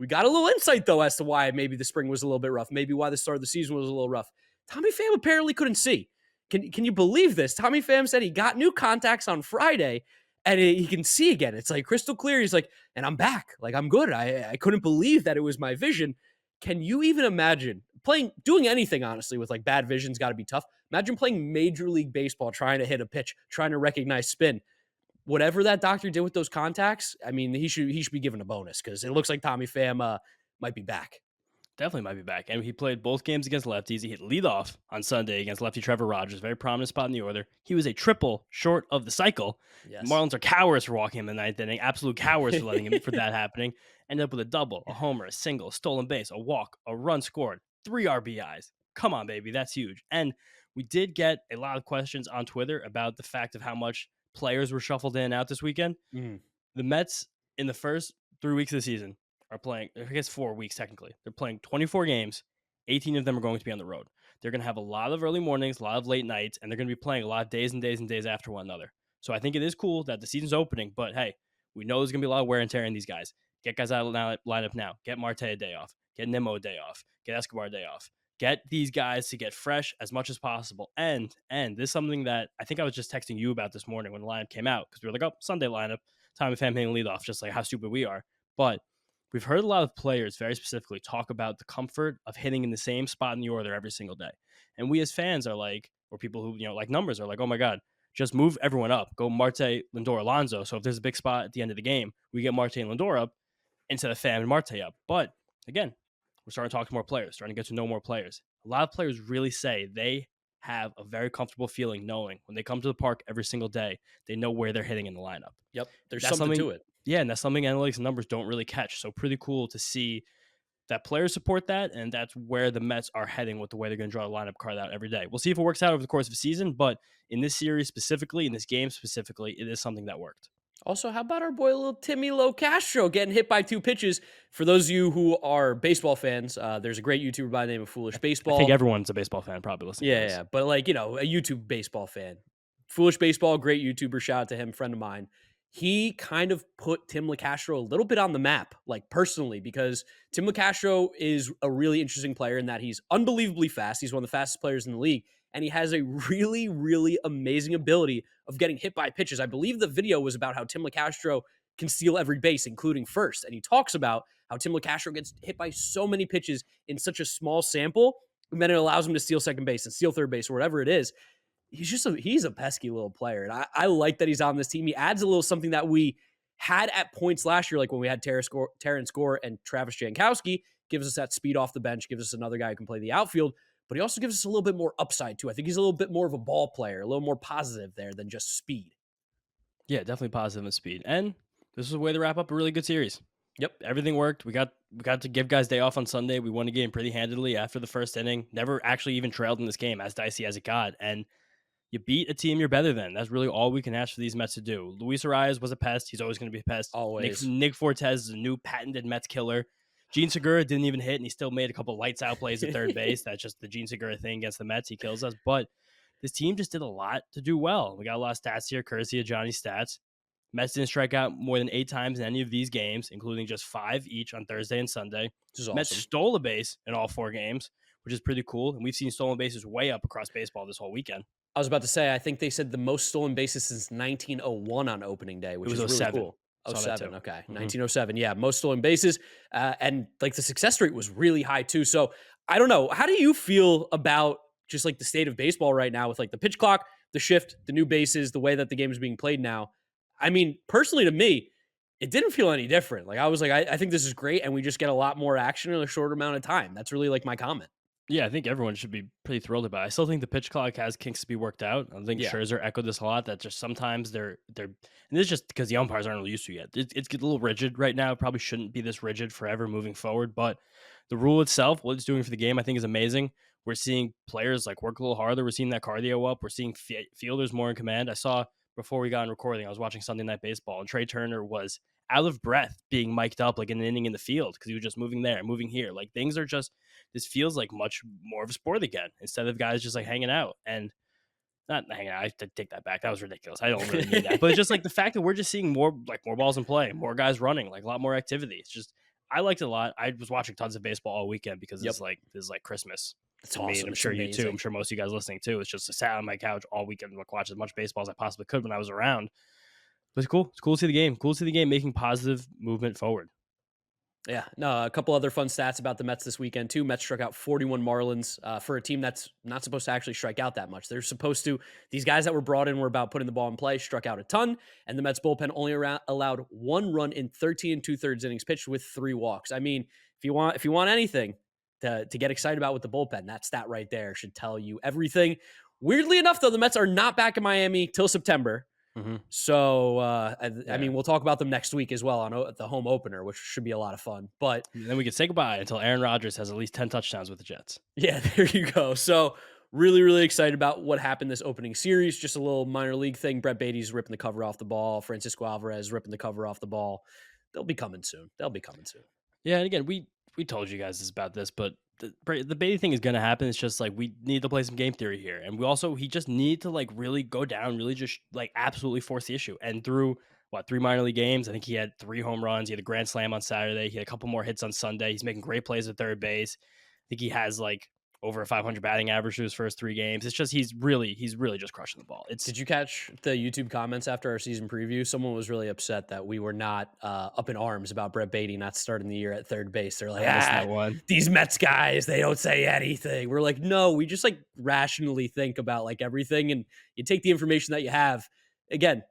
We got a little insight though as to why maybe the spring was a little bit rough, maybe why the start of the season was a little rough. Tommy Pham apparently couldn't see. Can you believe this? Tommy Pham said he got new contacts on Friday and he can see again. It's like crystal clear. He's like, and I'm back. Like, I'm good. I couldn't believe that it was my vision. Can you even imagine doing anything, honestly, with like bad vision's got to be tough. Imagine playing Major League Baseball, trying to hit a pitch, trying to recognize spin. Whatever that doctor did with those contacts, I mean, he should be given a bonus because it looks like Tommy Pham might be back. Definitely might be back. And he played both games against lefties. He hit leadoff on Sunday against lefty Trevor Rogers, very prominent spot in the order. He was a triple short of the cycle. The Yes. Marlins are cowards for walking him in the ninth inning, absolute cowards for letting him for that happening. Ended up with a double, a homer, a single, a stolen base, a walk, a run scored, 3 RBIs. Come on, baby, that's huge. And we did get a lot of questions on Twitter about the fact of how much players were shuffled in and out this weekend. Mm. The Mets in the first 3 weeks of the season are playing, I guess 4 weeks technically. They're playing 24 games. 18 of them are going to be on the road. They're going to have a lot of early mornings, a lot of late nights, and they're going to be playing a lot of days and days and days after one another. So I think it is cool that the season's opening, but hey, we know there's going to be a lot of wear and tear in these guys. Get guys out of the lineup now. Get Marte a day off. Get Nimmo a day off. Get Escobar a day off. Get these guys to get fresh as much as possible. And this is something that I think I was just texting you about this morning when the lineup came out, because we were like, oh, Sunday lineup, time of him hitting leadoff, just like how stupid we are. But we've heard a lot of players very specifically talk about the comfort of hitting in the same spot in the order every single day. And we as fans are like, or people who, like numbers are like, oh my God, just move everyone up. Go Marte, Lindor, Alonso. So if there's a big spot at the end of the game, we get Marte and Lindor up instead of Pham and Marte up. But again, we're starting to talk to more players, starting to get to know more players. A lot of players really say they have a very comfortable feeling knowing when they come to the park every single day, they know where they're hitting in the lineup. Yep. There's That's something to it. Yeah, and that's something analytics and numbers don't really catch. So pretty cool to see that players support that, and that's where the Mets are heading with the way they're going to draw a lineup card out every day. We'll see if it works out over the course of the season, but in this series specifically, in this game specifically, it is something that worked. Also, how about our boy little Timmy Locastro getting hit by 2 pitches? For those of you who are baseball fans, there's a great YouTuber by the name of Foolish Baseball. I think everyone's a baseball fan probably listening to this. Yeah, but like, a YouTube baseball fan. Foolish Baseball, great YouTuber. Shout out to him, friend of mine. He kind of put Tim Locastro a little bit on the map, like personally, because Tim Locastro is a really interesting player in that he's unbelievably fast. He's one of the fastest players in the league, and he has a really, really amazing ability of getting hit by pitches. I believe the video was about how Tim Locastro can steal every base, including first. And he talks about how Tim Locastro gets hit by so many pitches in such a small sample, and then it allows him to steal second base and steal third base or whatever it is. He's a pesky little player. And I like that he's on this team. He adds a little something that we had at points last year, like when we had Terrence Gore and Travis Jankowski, gives us that speed off the bench, gives us another guy who can play the outfield, but he also gives us a little bit more upside too. I think he's a little bit more of a ball player, a little more positive there than just speed. Yeah, definitely positive in speed. And this is a way to wrap up a really good series. Yep. Everything worked. We got to give guys day off on Sunday. We won the game pretty handily after the first inning. Never actually even trailed in this game, as dicey as it got. And you beat a team you're better than. That's really all we can ask for these Mets to do. Luis Arias was a pest. He's always going to be a pest. Always. Nick Fortes is a new patented Mets killer. Gene Segura didn't even hit, and he still made a couple lights out plays at third base. That's just the Gene Segura thing against the Mets. He kills us. But this team just did a lot to do well. We got a lot of stats here, courtesy of Johnny's stats. Mets didn't strike out more than 8 times in any of these games, including just 5 each on Thursday and Sunday. Which is awesome. Mets stole a base in all 4 games, which is pretty cool. And we've seen stolen bases way up across baseball this whole weekend. I was about to say, I think they said the most stolen bases since 1901 on opening day, which is really 07. cool. 07, okay. 1907, Mm-hmm. yeah, most stolen bases. And like the success rate was really high too. So I don't know. How do you feel about just like the state of baseball right now with like the pitch clock, the shift, the new bases, the way that the game is being played now? I mean, personally to me, it didn't feel any different. Like I was like, I think this is great. And we just get a lot more action in a shorter amount of time. That's really like my comment. Yeah, I think everyone should be pretty thrilled about it. I still think the pitch clock has kinks to be worked out. I think Scherzer echoed this a lot, that just sometimes they're and this is just because the umpires aren't really used to it yet. It's getting a little rigid right now. It probably shouldn't be this rigid forever moving forward, but the rule itself, what it's doing for the game, I think is amazing. We're seeing players like work a little harder. We're seeing that cardio up. We're seeing fielders more in command. I saw before we got on recording, I was watching Sunday Night Baseball, and Trey Turner was out of breath being mic'd up like an inning in the field because he was just moving there, moving here. Like things are just, this feels like much more of a sport again instead of guys just like hanging out and not hanging out. I take that back. That was ridiculous. I don't really mean that, but it's just like the fact that we're just seeing more balls in play, more guys running, like a lot more activity. It's just, I liked it a lot. I was watching tons of baseball all weekend because this is like Christmas. It's to awesome. me, and I'm It's sure amazing. you too. I'm sure most of you guys listening too. It's just sat on my couch all weekend, like watch as much baseball as I possibly could when I was around. But it's cool. It's cool to see the game. Cool to see the game making positive movement forward. Yeah, no, a couple other fun stats about the Mets this weekend, too. Mets struck out 41 Marlins for a team that's not supposed to actually strike out that much. They're supposed to, these guys that were brought in were about putting the ball in play, struck out a ton, and the Mets bullpen only allowed 1 run in 13 2/3 innings pitched with 3 walks. I mean, if you want anything, to get excited about with the bullpen. That stat right there should tell you everything. Weirdly enough, though, the Mets are not back in Miami till September. Mm-hmm. So, I mean, we'll talk about them next week as well on the home opener, which should be a lot of fun. But then we can say goodbye until Aaron Rodgers has at least 10 touchdowns with the Jets. yeah, there you go. So really, really excited about what happened this opening series. Just a little minor league thing. Brett Beatty's ripping the cover off the ball. Francisco Alvarez ripping the cover off the ball. They'll be coming soon. Yeah, and again, we told you guys about this, but the Beatty thing is going to happen. It's just like we need to play some game theory here, and he just need to like really go down, really just like absolutely force the issue. And through 3 minor league games, I think he had 3 home runs. He had a grand slam on Saturday. He had a couple more hits on Sunday. He's making great plays at third base. I think he has like over a 500 batting average through his first 3 games. It's just he's really just crushing the ball. Did you catch the YouTube comments after our season preview? Someone was really upset that we were not up in arms about Brett Beatty not starting the year at third base. They're like, these Mets guys, they don't say anything. We're like, no, we just like rationally think about like everything, and you take the information that you have. Again,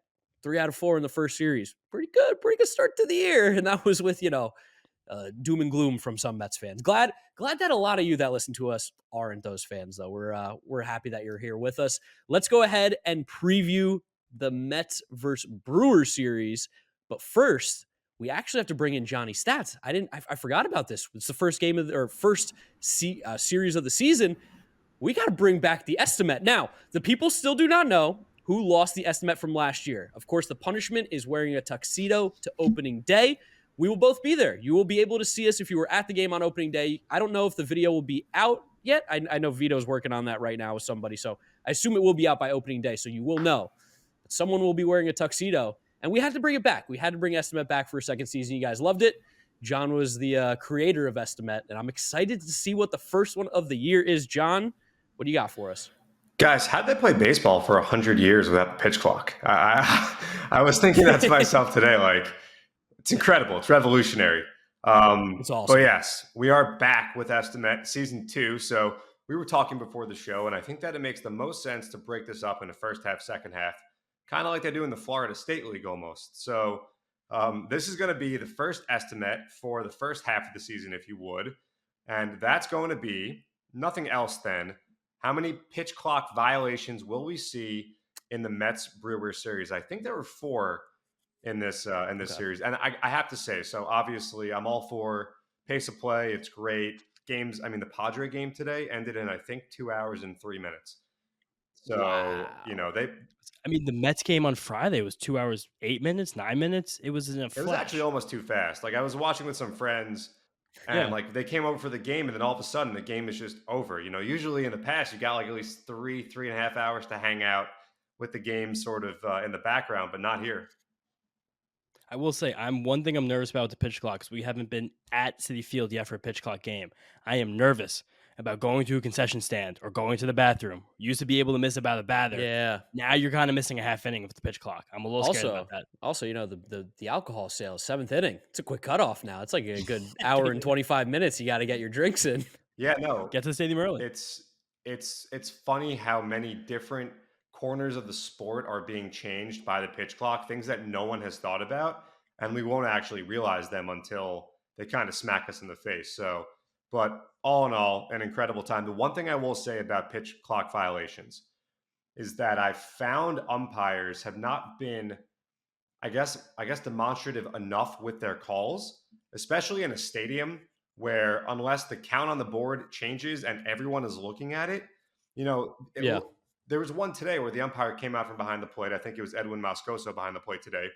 3 out of 4 in the first series. Pretty good start to the year. And that was with, doom and gloom from some Mets fans. Glad that a lot of you that listen to us aren't those fans, though. We're happy that you're here with us. Let's go ahead and preview the Mets versus Brewers series. But first, we actually have to bring in Johnny Stats. I forgot about this. It's the first game first series of the season. We got to bring back the Esti-Met. Now, the people still do not know who lost the Esti-Met from last year. Of course, the punishment is wearing a tuxedo to opening day. We will both be there. You will be able to see us if you were at the game on opening day. I don't know if the video will be out yet. I know Vito's working on that right now with somebody, so I assume it will be out by opening day, so you will know. But someone will be wearing a tuxedo, and we had to bring it back. We had to bring Esti-Met back for a second season. You guys loved it. John was the creator of Esti-Met, and I'm excited to see what the first one of the year is. John, what do you got for us? Guys, how'd they play baseball for 100 years without the pitch clock? I was thinking that to myself today, like, it's incredible. It's revolutionary. It's awesome. But yes, we are back with Esti-Met season 2. So we were talking before the show, and I think that it makes the most sense to break this up into first half, second half, kind of like they do in the Florida State League almost. So this is going to be the first Esti-Met for the first half of the season, if you would. And that's going to be nothing else then. How many pitch clock violations will we see in the Mets Brewers series? I think there were 4 in this series. And I have to say, so obviously I'm all for pace of play. It's great. Games, I mean, the Padre game today ended in, I think, 2 hours and 3 minutes. So, wow. The Mets game on Friday was 2 hours, 8 minutes, 9 minutes. It was in a flash. It was actually almost too fast. Like I was watching with some friends and like they came over for the game and then all of a sudden the game is just over. Usually in the past you got like at least 3.5 hours to hang out with the game sort of in the background, but not here. I will say, one thing I'm nervous about with the pitch clock because we haven't been at Citi Field yet for a pitch clock game. I am nervous about going to a concession stand or going to the bathroom. Used to be able to miss about a batter. Yeah. Now you're kind of missing a half inning with the pitch clock. I'm a little scared about that. Also, the alcohol sales, 7th inning. It's a quick cutoff now. It's like a good hour and 25 minutes. You got to get your drinks in. Yeah, no. Get to the stadium early. It's funny how many different corners of the sport are being changed by the pitch clock, things that no one has thought about, and we won't actually realize them until they kind of smack us in the face. So, but all in all, an incredible time. The one thing I will say about pitch clock violations is that I found umpires have not been, I guess demonstrative enough with their calls, especially in a stadium where unless the count on the board changes and everyone is looking at it, there was one today where the umpire came out from behind the plate. I think it was Edwin Moscoso behind the plate today.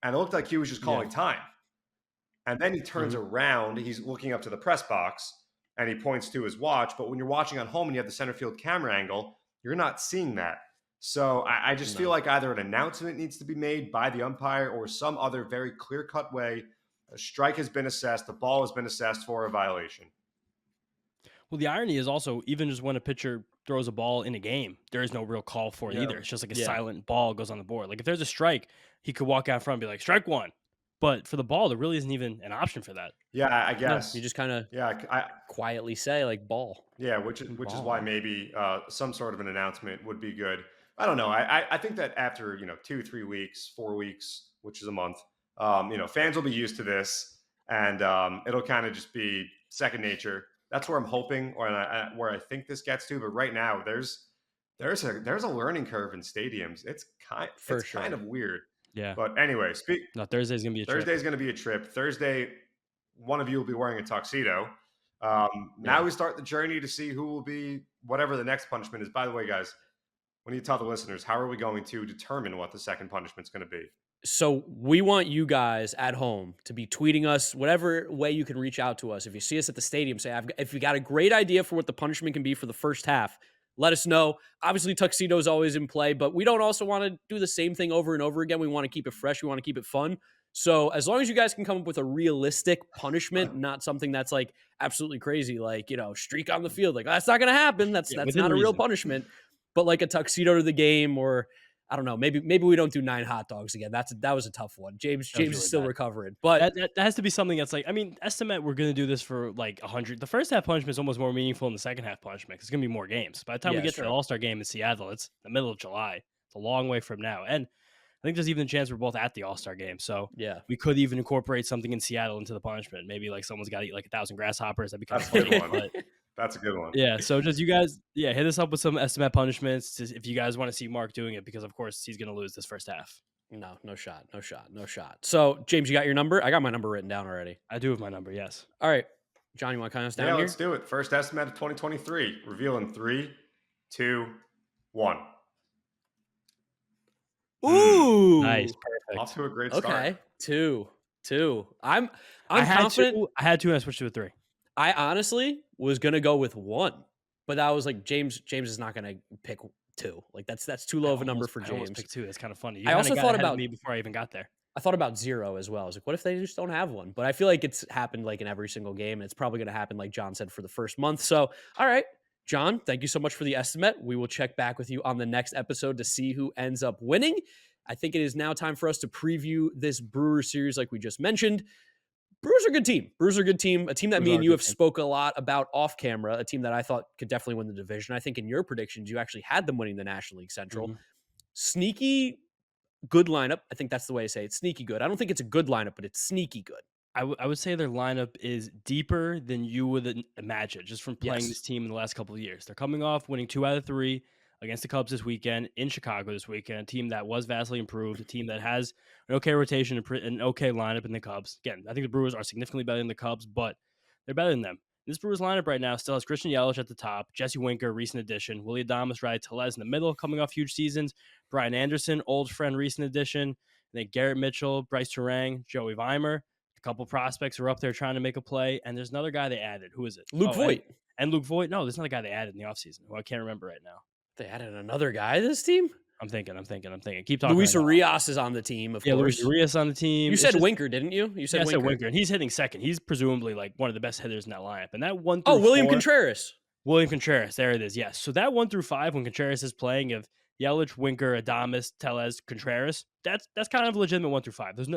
And it looked like he was just calling time. And then he turns around, he's looking up to the press box, and he points to his watch. But when you're watching on home and you have the center field camera angle, you're not seeing that. So I just feel like either an announcement needs to be made by the umpire or some other very clear-cut way. A strike has been assessed, the ball has been assessed for a violation. Well, the irony is also, even just when a pitcher throws a ball in a game, there is no real call for it either. It's just like a silent ball goes on the board. Like if there's a strike, he could walk out front and be like, strike one. But for the ball, there really isn't even an option for that. Yeah, I guess. No, you just kind of quietly say like ball. Yeah, which is why maybe some sort of an announcement would be good. I don't know. I think that after 2-3 weeks, 4 weeks, which is a month, fans will be used to this, and it'll kind of just be second nature. That's where I'm hoping, or where I think this gets to. But right now, there's a learning curve in stadiums. For It's kind sure. of weird. Yeah. But anyway, No, Thursday's gonna be a trip. Thursday's going to be a trip. Thursday, one of you will be wearing a tuxedo. Now Yeah. we start the journey to see who will be whatever the next punishment is. By the way, guys, when you tell the listeners, how are we going to determine what the second punishment's going to be? So we want you guys at home to be tweeting us whatever way you can reach out to us. If you see us at the stadium, say, if you got a great idea for what the punishment can be for the first half, let us know. Obviously, tuxedo is always in play, but we don't also want to do the same thing over and over again. We want to keep it fresh. We want to keep it fun. So as long as you guys can come up with a realistic punishment, not something that's like absolutely crazy, like, streak on the field. Like, that's not going to happen. That's within not a real reason. punishment. But like a tuxedo to the game, or I don't know. Maybe we don't do 9 hot dogs again. That was a tough one. James really is still bad. recovering, but That has to be something that's like, I mean, Esti-Met, we're going to do this for like 100. The first half punishment is almost more meaningful than the second half punishment. It's going to be more games. By the time we Yeah, get to the true. All-Star game in Seattle, it's the middle of July. It's a long way from now. And I think there's even a chance we're both at the All-Star game. So yeah, we could even incorporate something in Seattle into the punishment. Maybe like someone's got to eat like 1,000 grasshoppers. That'd be kind of That's a good funny. one. But That's a good one. yeah, so just you guys, hit us up with some Esti-Met punishments if you guys want to see Mark doing it, because of course he's going to lose this first half. no shot. So James, you got your number? I got my number written down already. I do have my number, yes. All right, John, you want to count us down Yeah, here? let's do it. First Esti-Met of 2023. Reveal in 3, 2, 1. Ooh, Nice, perfect. Off to a great start. Okay, 2. I'm I confident. I had 2 and I switched to a 3. I honestly was gonna go with 1, but I was like, James is not gonna pick 2. Like that's too low of a number for I almost James. picked 2. That's kind of funny. I kinda also got thought ahead of about- me before I even got there. I thought about 0 as well. I was like, what if they just don't have one? But I feel like it's happened like in every single game, and it's probably going to happen, like John said, for the first month. So, all right, John, thank you so much for the Esti-Met. We will check back with you on the next episode to see who ends up winning. I think it is now time for us to preview this Brewers series, like we just mentioned. Brewers are a good team. A team that Brewers me are and a you good have team. spoke a lot about off camera, a team that I thought could definitely win the division. I think in your predictions, you actually had them winning the National League Central. Mhm. Sneaky good lineup. I think that's the way to say it. Sneaky good. I don't think it's a good lineup, but it's sneaky good. I would say their lineup is deeper than you would imagine just from playing Yes. this team in the last couple of years. They're coming off winning 2 out of 3 against the Cubs this weekend, in Chicago this weekend, a team that was vastly improved, a team that has an okay rotation, an okay lineup in the Cubs. Again, I think the Brewers are significantly better than the Cubs, but they're better than them. This Brewers lineup right now still has Christian Yelich at the top, Jesse Winker, recent addition, Willie Adames, Riley Tellez in the middle, coming off huge seasons, Brian Anderson, old friend, recent addition, and then Garrett Mitchell, Bryce Turang, Joey Weimer. A couple prospects are up there trying to make a play, and there's another guy they added. Who is it? Luke Voigt. And Luke Voigt. No, there's another guy they added in the offseason who I can't remember right now. They added another guy to this team? I'm thinking. Keep talking. Luis right now. Urias is on the team, of Yeah, course. Luis Urias on the team. You It's said just- Winker, didn't you? You said Yeah, I Winker. said Winker, and he's hitting second. He's presumably like one of the best hitters in that lineup. And that 1 through Oh, William 4 Contreras. William Contreras. There it is. Yes. So that 1 through 5, when Contreras is playing, of Yelich, Winker, Adames, Tellez, Contreras, that's kind of a legitimate 1 through 5. There's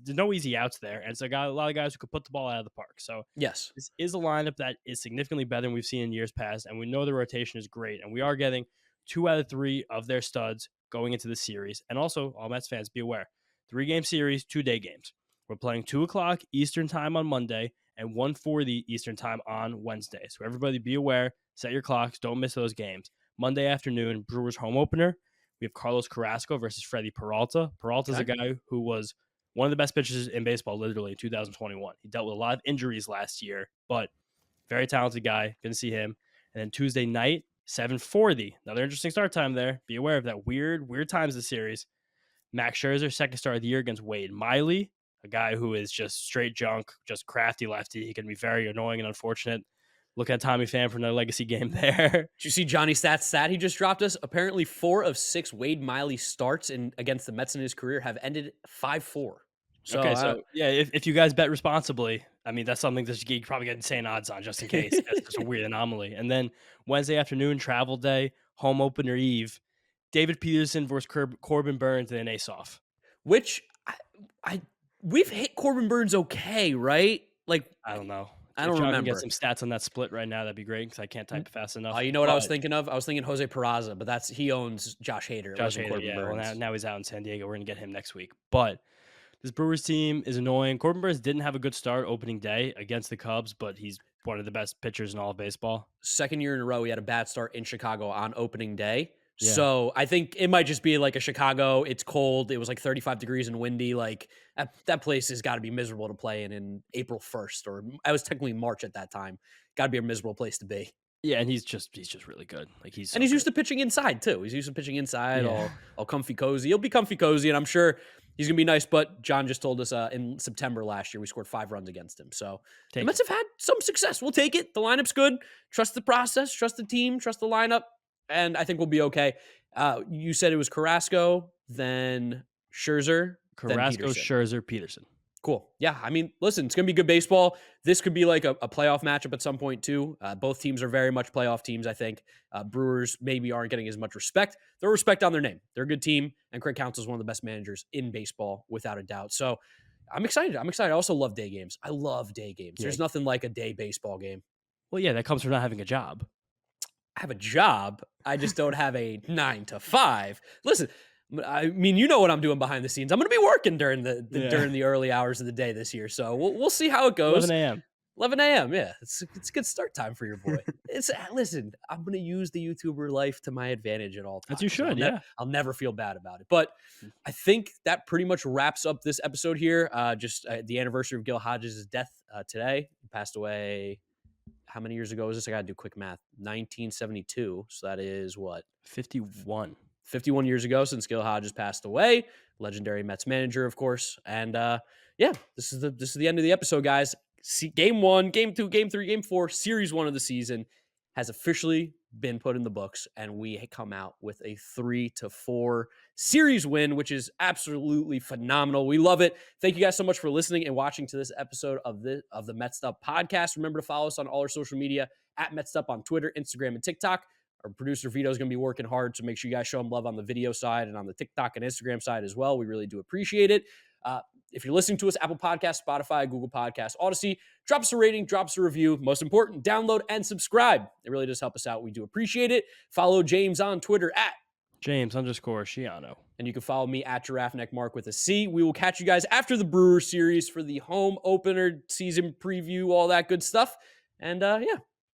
no easy outs there, and it's a lot of guys who could put the ball out of the park. So Yes. this is a lineup that is significantly better than we've seen in years past, and we know the rotation is great, and we are getting 2 out of 3 of their studs going into the series. And also, all Mets fans, be aware, 3-game series, 2-day games. We're playing 2 o'clock Eastern time on Monday and 1:40 Eastern time on Wednesday. So everybody be aware, set your clocks, don't miss those games. Monday afternoon, Brewers home opener. We have Carlos Carrasco versus Freddie Peralta. Peralta's a guy who was one of the best pitchers in baseball, literally, in 2021. He dealt with a lot of injuries last year, but very talented guy. Going to see him. And then Tuesday night, 7:40. Another interesting start time there. Be aware of that. Weird times of the series. Max Scherzer, second start of the year against Wade Miley, a guy who is just straight junk, just crafty lefty. He can be very annoying and unfortunate. Look at Tommy Pham for another legacy game there. Did you see Johnny Stat's stat he just dropped us? Apparently 4 of 6 Wade Miley starts against the Mets in his career have ended 5-4. So, Okay, so yeah, if you guys bet responsibly, I mean, that's something that you probably get insane odds on just in case. That's just a weird anomaly. And then Wednesday afternoon, travel day, home opener eve, David Peterson versus Corbin Burns and an ace-off. which we've hit Corbin Burns okay, right? Like, I don't know. I don't If John can remember. get some stats on that split right now, that'd be great because I can't type fast enough. You know what I was But thinking of? I was thinking Jose Peraza, but he owns Josh Hader. It Josh wasn't Hader, Corbin yeah. Well, Burns. now he's out in San Diego. We're going to get him next week. But this Brewers team is annoying. Corbin Burns didn't have a good start opening day against the Cubs, but he's one of the best pitchers in all of baseball. Second year in a row, he had a bad start in Chicago on opening day. Yeah. So I think it might just be like a Chicago. It's cold. It was like 35 degrees and windy. Like that place has got to be miserable to play in April 1st, or I was technically March at that time. Got to be a miserable place to be. Yeah, and he's just really good. Like he's used to pitching inside too. He's used to pitching inside, Yeah. all comfy cozy. He'll be comfy cozy, and I'm sure he's gonna be nice. But John just told us in September last year we scored 5 runs against him. So the Mets have had some success. We'll take it. The lineup's good. Trust the process. Trust the team. Trust the lineup, and I think we'll be okay. You said it was Carrasco, then Scherzer, then Peterson. Scherzer, Peterson. Cool. Yeah. I mean, listen, it's going to be good baseball. This could be like a playoff matchup at some point, too. Both teams are very much playoff teams, I think. Brewers maybe aren't getting as much respect. They're respect on their name. They're a good team, and Craig Counsell is one of the best managers in baseball, without a doubt. So I'm excited. I also love day games. I love day games. There's nothing like a day baseball game. Well, yeah, that comes from not having a job. I have a job. I just don't have a 9 to 5. Listen, I mean, you know what I'm doing behind the scenes. I'm going to be working during the early hours of the day this year. So we'll see how it goes. 11 a.m. 11 a.m. Yeah, it's a good start time for your boy. Listen, I'm going to use the YouTuber life to my advantage at all times. As you should, I'll never feel bad about it. But I think that pretty much wraps up this episode here. The anniversary of Gil Hodges' death today. He passed away. How many years ago was this? I got to do quick math. 1972. So that is what? 51. 51 years ago since Gil Hodges passed away. Legendary Mets manager, of course. And this is the end of the episode, guys. Game 1, Game 2, Game 3, Game 4, Series 1 of the season has officially been put in the books, and we come out with a 3-4 series win, which is absolutely phenomenal. We love it. Thank you guys so much for listening and watching to this episode of the Mets'd podcast. Remember to follow us on all our social media at Mets'd on Twitter, Instagram, and TikTok. Our producer Vito is going to be working hard to make sure you guys show him love on the video side and on the TikTok and Instagram side as well. We really do appreciate it. If you're listening to us, Apple Podcasts, Spotify, Google Podcasts, Odyssey, drop us a rating, drop us a review. Most important, download and subscribe. It really does help us out. We do appreciate it. Follow James on Twitter at James_Schiano. And you can follow me at Giraffe Neck Mark with a C. We will catch you guys after the Brewers series for the home opener, season preview, all that good stuff. And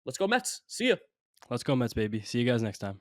let's go Mets. See ya. Let's go Mets, baby. See you guys next time.